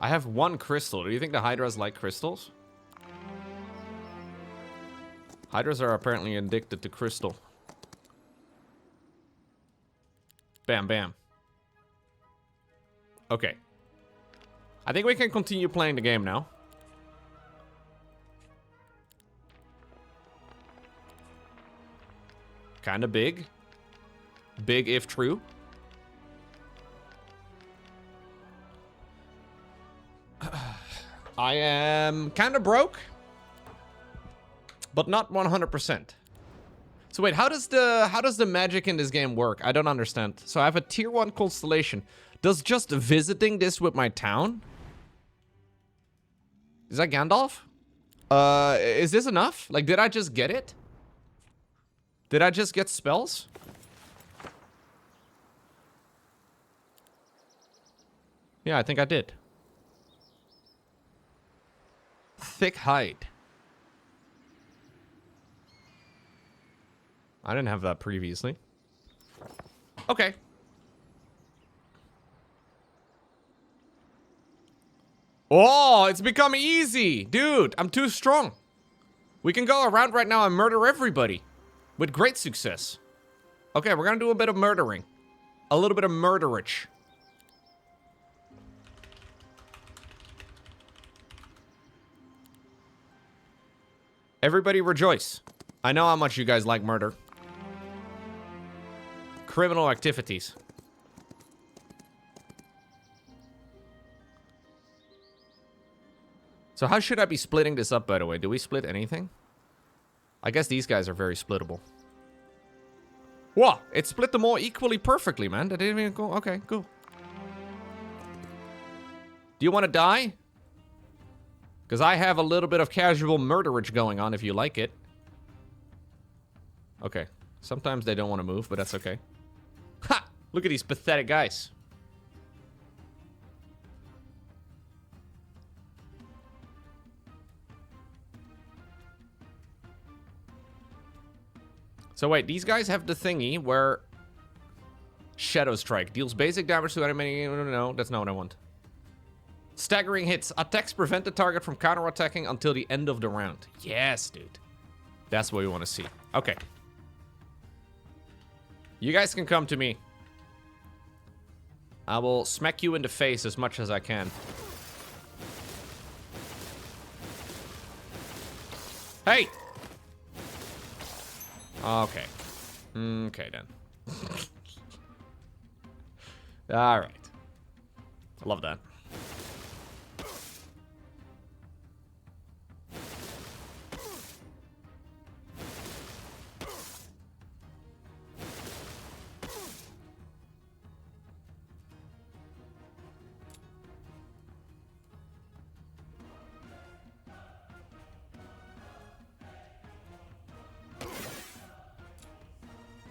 I have one crystal. Do you think the hydras like crystals? Hydras are apparently addicted to crystal. Bam, bam. Okay. I think we can continue playing the game now. Kinda big. Big if true. I am kind of broke, but not 100%. So wait, how does the magic in this game work? I don't understand. So I have a tier 1 constellation. Does just visiting this with my town? Is that Gandalf? Is this enough? Like, did I just get it? Did I just get spells? Yeah, I think I did. Thick hide. I didn't have that previously. Okay. Oh, it's become easy. Dude, I'm too strong. We can go around right now and murder everybody. With great success. Okay, we're gonna do a bit of murdering. A little bit of murderage. Everybody rejoice. I know how much you guys like murder. Criminal activities. So how should I be splitting this up, by the way? Do we split anything? I guess these guys are very splittable. Whoa, it split them all equally perfectly, man. That didn't even go. Okay, cool. Do you want to die? Because I have a little bit of casual murderage going on if you like it. Okay. Sometimes they don't want to move, but that's okay. Ha! Look at these pathetic guys. So wait, these guys have the thingy where Shadow Strike deals basic damage to enemy. No, that's not what I want. Staggering hits. Attacks prevent the target from counterattacking until the end of the round. Yes, dude. That's what we want to see. Okay. You guys can come to me. I will smack you in the face as much as I can. Hey! Okay. Okay, then. Alright. I love that.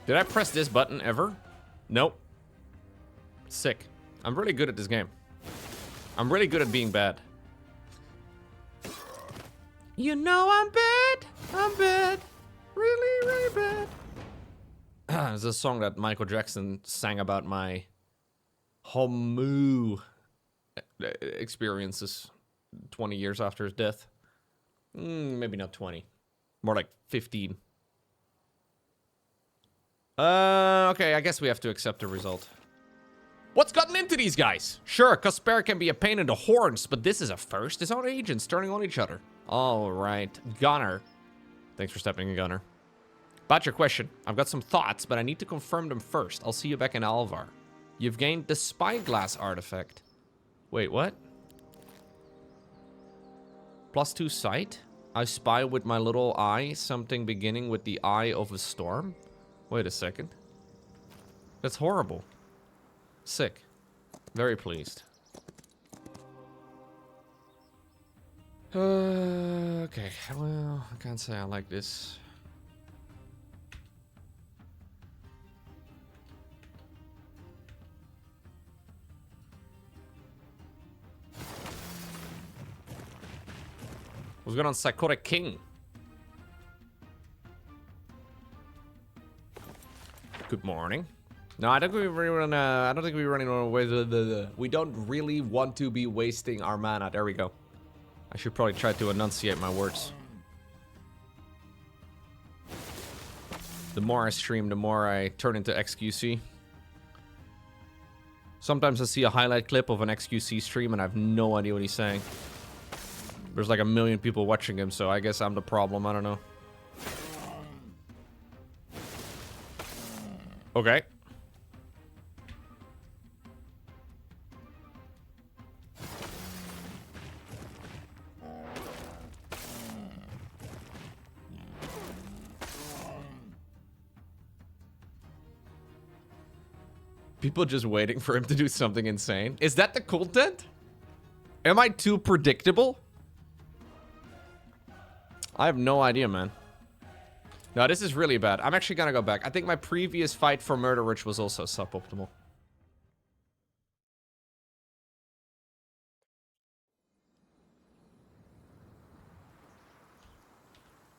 Did I press this button ever? Nope. Sick. I'm really good at this game. I'm really good at being bad. You know I'm bad. I'm bad. Really, really bad. There's a song that Michael Jackson sang about my homu experiences 20 years after his death. Maybe not 20. More like 15. Okay, I guess we have to accept the result. What's gotten into these guys? Sure, Cosper can be a pain in the horns, but this is a first. His own agents turning on each other. All right, Gunner. Thanks for stepping in, Gunner. About your question, I've got some thoughts, but I need to confirm them first. I'll see you back in Alvar. You've gained the Spyglass artifact. Wait, what? +2 sight? I spy with my little eye something beginning with the eye of a storm? Wait a second. That's horrible. Sick. Very pleased. Okay, well, I can't say I like this. What's going on, Psychotic King? Good morning. No, I don't think we really I don't think we're running away. We don't really want to be wasting our mana. There we go. I should probably try to enunciate my words. The more I stream, the more I turn into XQC. Sometimes I see a highlight clip of an XQC stream and I have no idea what he's saying. There's like 1 million people watching him, so I guess I'm the problem. I don't know. Okay. People just waiting for him to do something insane. Is that the content? Am I too predictable? I have no idea, man. No, this is really bad. I'm actually gonna go back. I think my previous fight for Murder Rich was also suboptimal.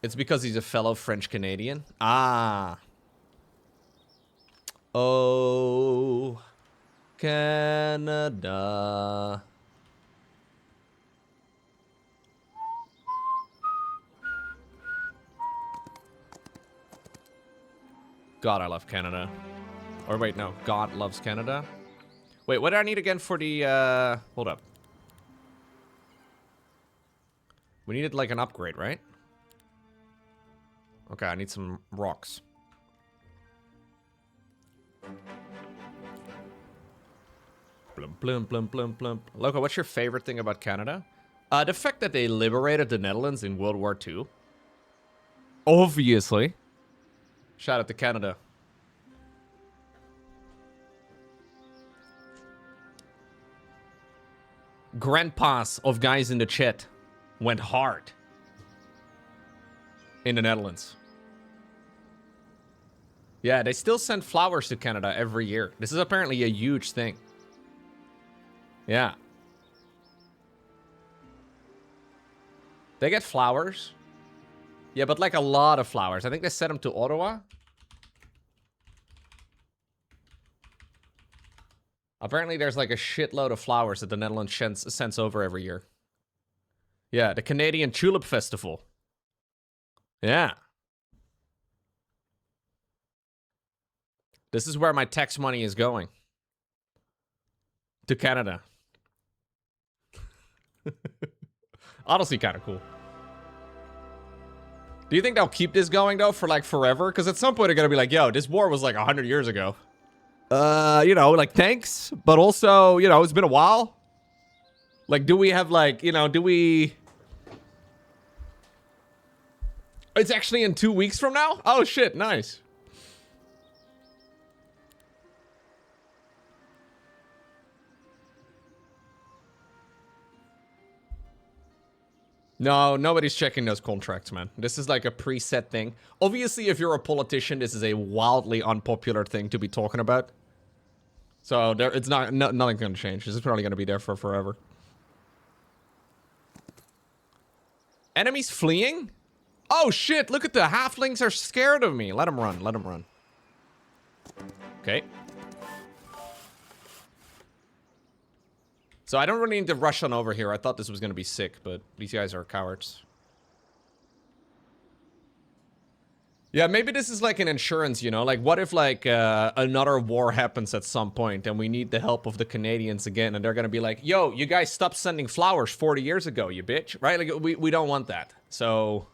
It's because he's a fellow French Canadian. Ah. Oh, Canada. God, I love Canada. Or wait, no. God loves Canada. Wait, what do I need again for the, hold up. We needed, like, an upgrade, right? Okay, I need some rocks. Blum, blum, blum, blum, blum. Lowko, what's your favorite thing about Canada? The fact that they liberated the Netherlands in World War II. Obviously. Shout out to Canada. Grandpas of guys in the chat went hard in the Netherlands. Yeah, they still send flowers to Canada every year. This is apparently a huge thing. Yeah. They get flowers. Yeah, but like a lot of flowers. I think they sent them to Ottawa. Apparently there's like a shitload of flowers that the Netherlands sends over every year. Yeah, the Canadian Tulip Festival. Yeah. This is where my tax money is going. To Canada. Honestly, kind of cool. Do you think they'll keep this going, though, for, like, forever? Because at some point they're going to be like, yo, this war was, like, 100 years ago. You know, like, thanks. But also, you know, it's been a while. Like, do we have, like, you know, do we... It's actually in 2 weeks from now? Oh, shit, nice. No, nobody's checking those contracts, man. This is like a preset thing. Obviously, if you're a politician, this is a wildly unpopular thing to be talking about. So there, it's not, nothing's gonna change. This is probably gonna be there for forever. Enemies fleeing? Oh shit! Look at the halflings are scared of me. Let them run. Let them run. Okay. So I don't really need to rush on over here. I thought this was going to be sick, but these guys are cowards. Yeah, maybe this is like an insurance, you know? Like, what if, like, another war happens at some point and we need the help of the Canadians again, and they're going to be like, yo, you guys stopped sending flowers 40 years ago, you bitch, right? Like, we don't want that. So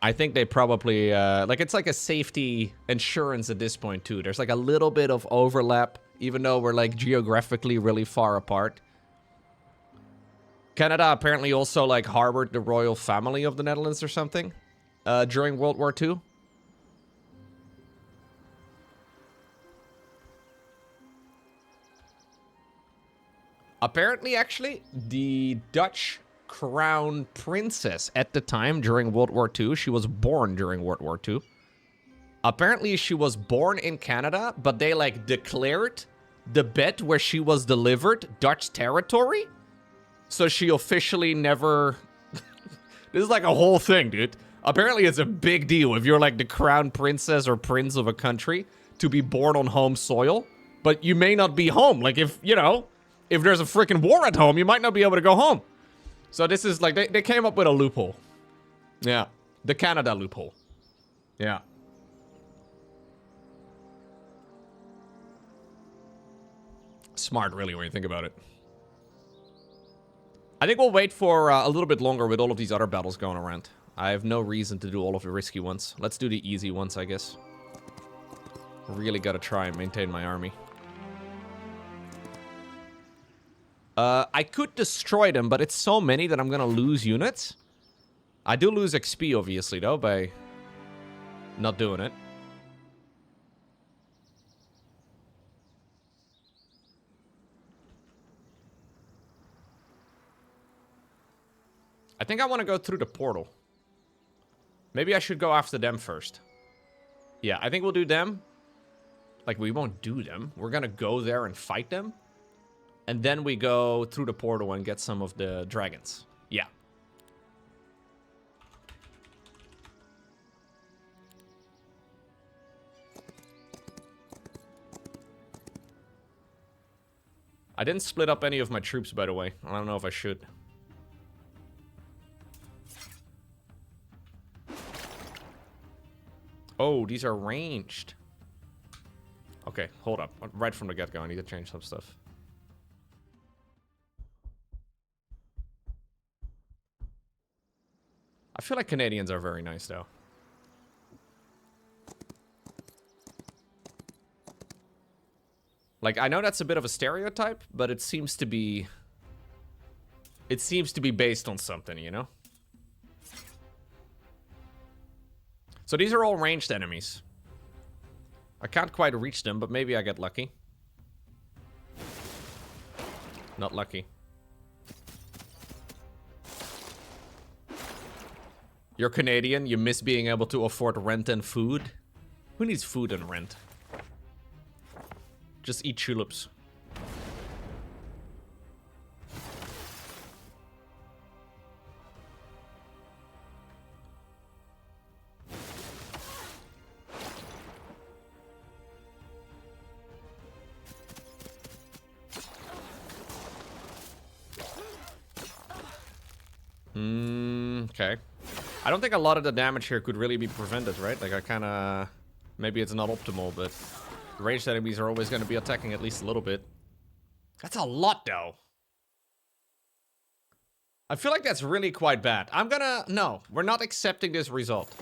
I think they probably, like, it's like a safety insurance at this point, too. There's, like, a little bit of overlap, even though we're, like, geographically really far apart. Canada apparently also, like, harbored the royal family of the Netherlands or something during World War II. Apparently, actually, the Dutch crown princess at the time during World War II, she was born during World War II. Apparently, she was born in Canada, but they, like, declared the bed where she was delivered Dutch territory. So she officially never... This is like a whole thing, dude. Apparently it's a big deal if you're like the crown princess or prince of a country to be born on home soil. But you may not be home. Like if, you know, if there's a freaking war at home, you might not be able to go home. So this is like, they came up with a loophole. Yeah. The Canada loophole. Yeah. Smart, really, when you think about it. I think we'll wait for a little bit longer with all of these other battles going around. I have no reason to do all of the risky ones. Let's do the easy ones, I guess. Really gotta try and maintain my army. I could destroy them, but it's so many that I'm gonna lose units. I do lose XP, obviously, though, by not doing it. I think I want to go through the portal. Maybe I should go after them first. Yeah, I think we'll do them. Like, we won't do them. We're gonna go there and fight them. And then we go through the portal and get some of the dragons. Yeah. I didn't split up any of my troops, by the way. I don't know if I should. Oh, these are ranged. Okay, hold up. Right from the get-go, I need to change some stuff. I feel like Canadians are very nice, though. Like, I know that's a bit of a stereotype, but it seems to be... It seems to be based on something, you know? So these are all ranged enemies. I can't quite reach them, but maybe I get lucky. Not lucky. You're Canadian, you miss being able to afford rent and food. Who needs food and rent? Just eat tulips. Okay. I don't think a lot of the damage here could really be prevented, right? Like, I kind of... Maybe it's not optimal, but... Ranged enemies are always going to be attacking at least a little bit. That's a lot, though. I feel like that's really quite bad. I'm gonna... No, we're not accepting this result.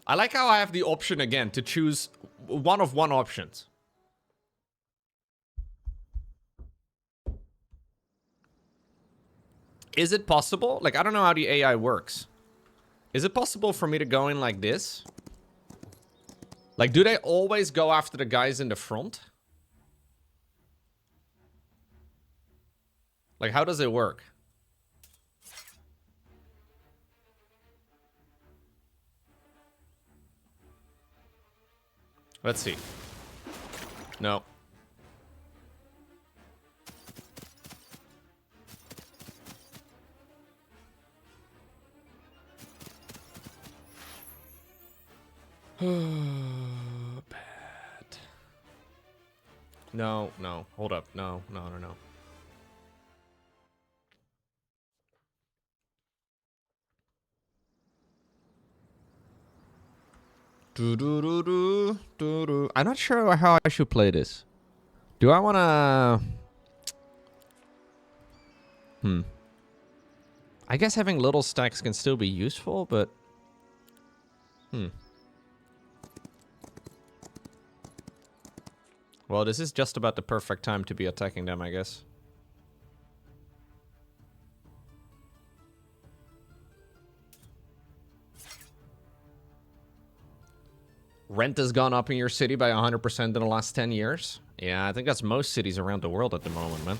I like how I have the option again to choose one of one options. Is it possible? Like, I don't know how the AI works. Is it possible for me to go in like this? Like, do they always go after the guys in the front? Like, how does it work? Let's see. No. Bad. No, no. Hold up. No, no, no, no. I'm not sure how I should play this. Do I want to... I guess having little stacks can still be useful, but... Well, this is just about the perfect time to be attacking them, I guess. Rent has gone up in your city by 100% in the last 10 years. Yeah, I think that's most cities around the world at the moment, man.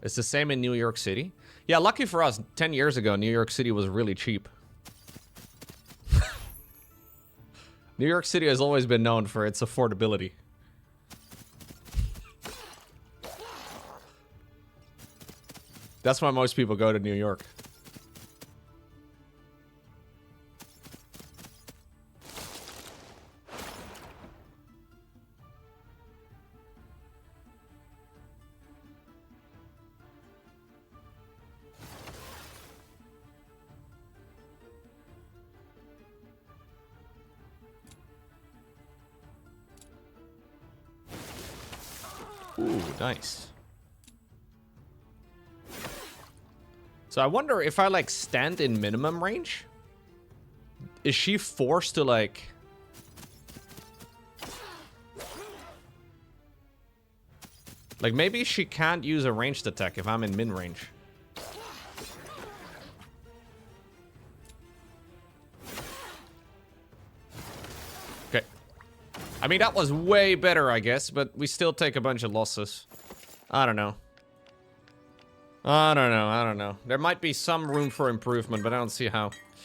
It's the same in New York City. Yeah, lucky for us, 10 years ago, New York City was really cheap. New York City has always been known for its affordability. That's why most people go to New York. Ooh, nice. So I wonder if I, like, stand in minimum range? Is she forced to, like... Like, maybe she can't use a ranged attack if I'm in min range. Okay. I mean, that was way better, I guess, but we still take a bunch of losses. I don't know. I don't know. There might be some room for improvement, but I don't see how.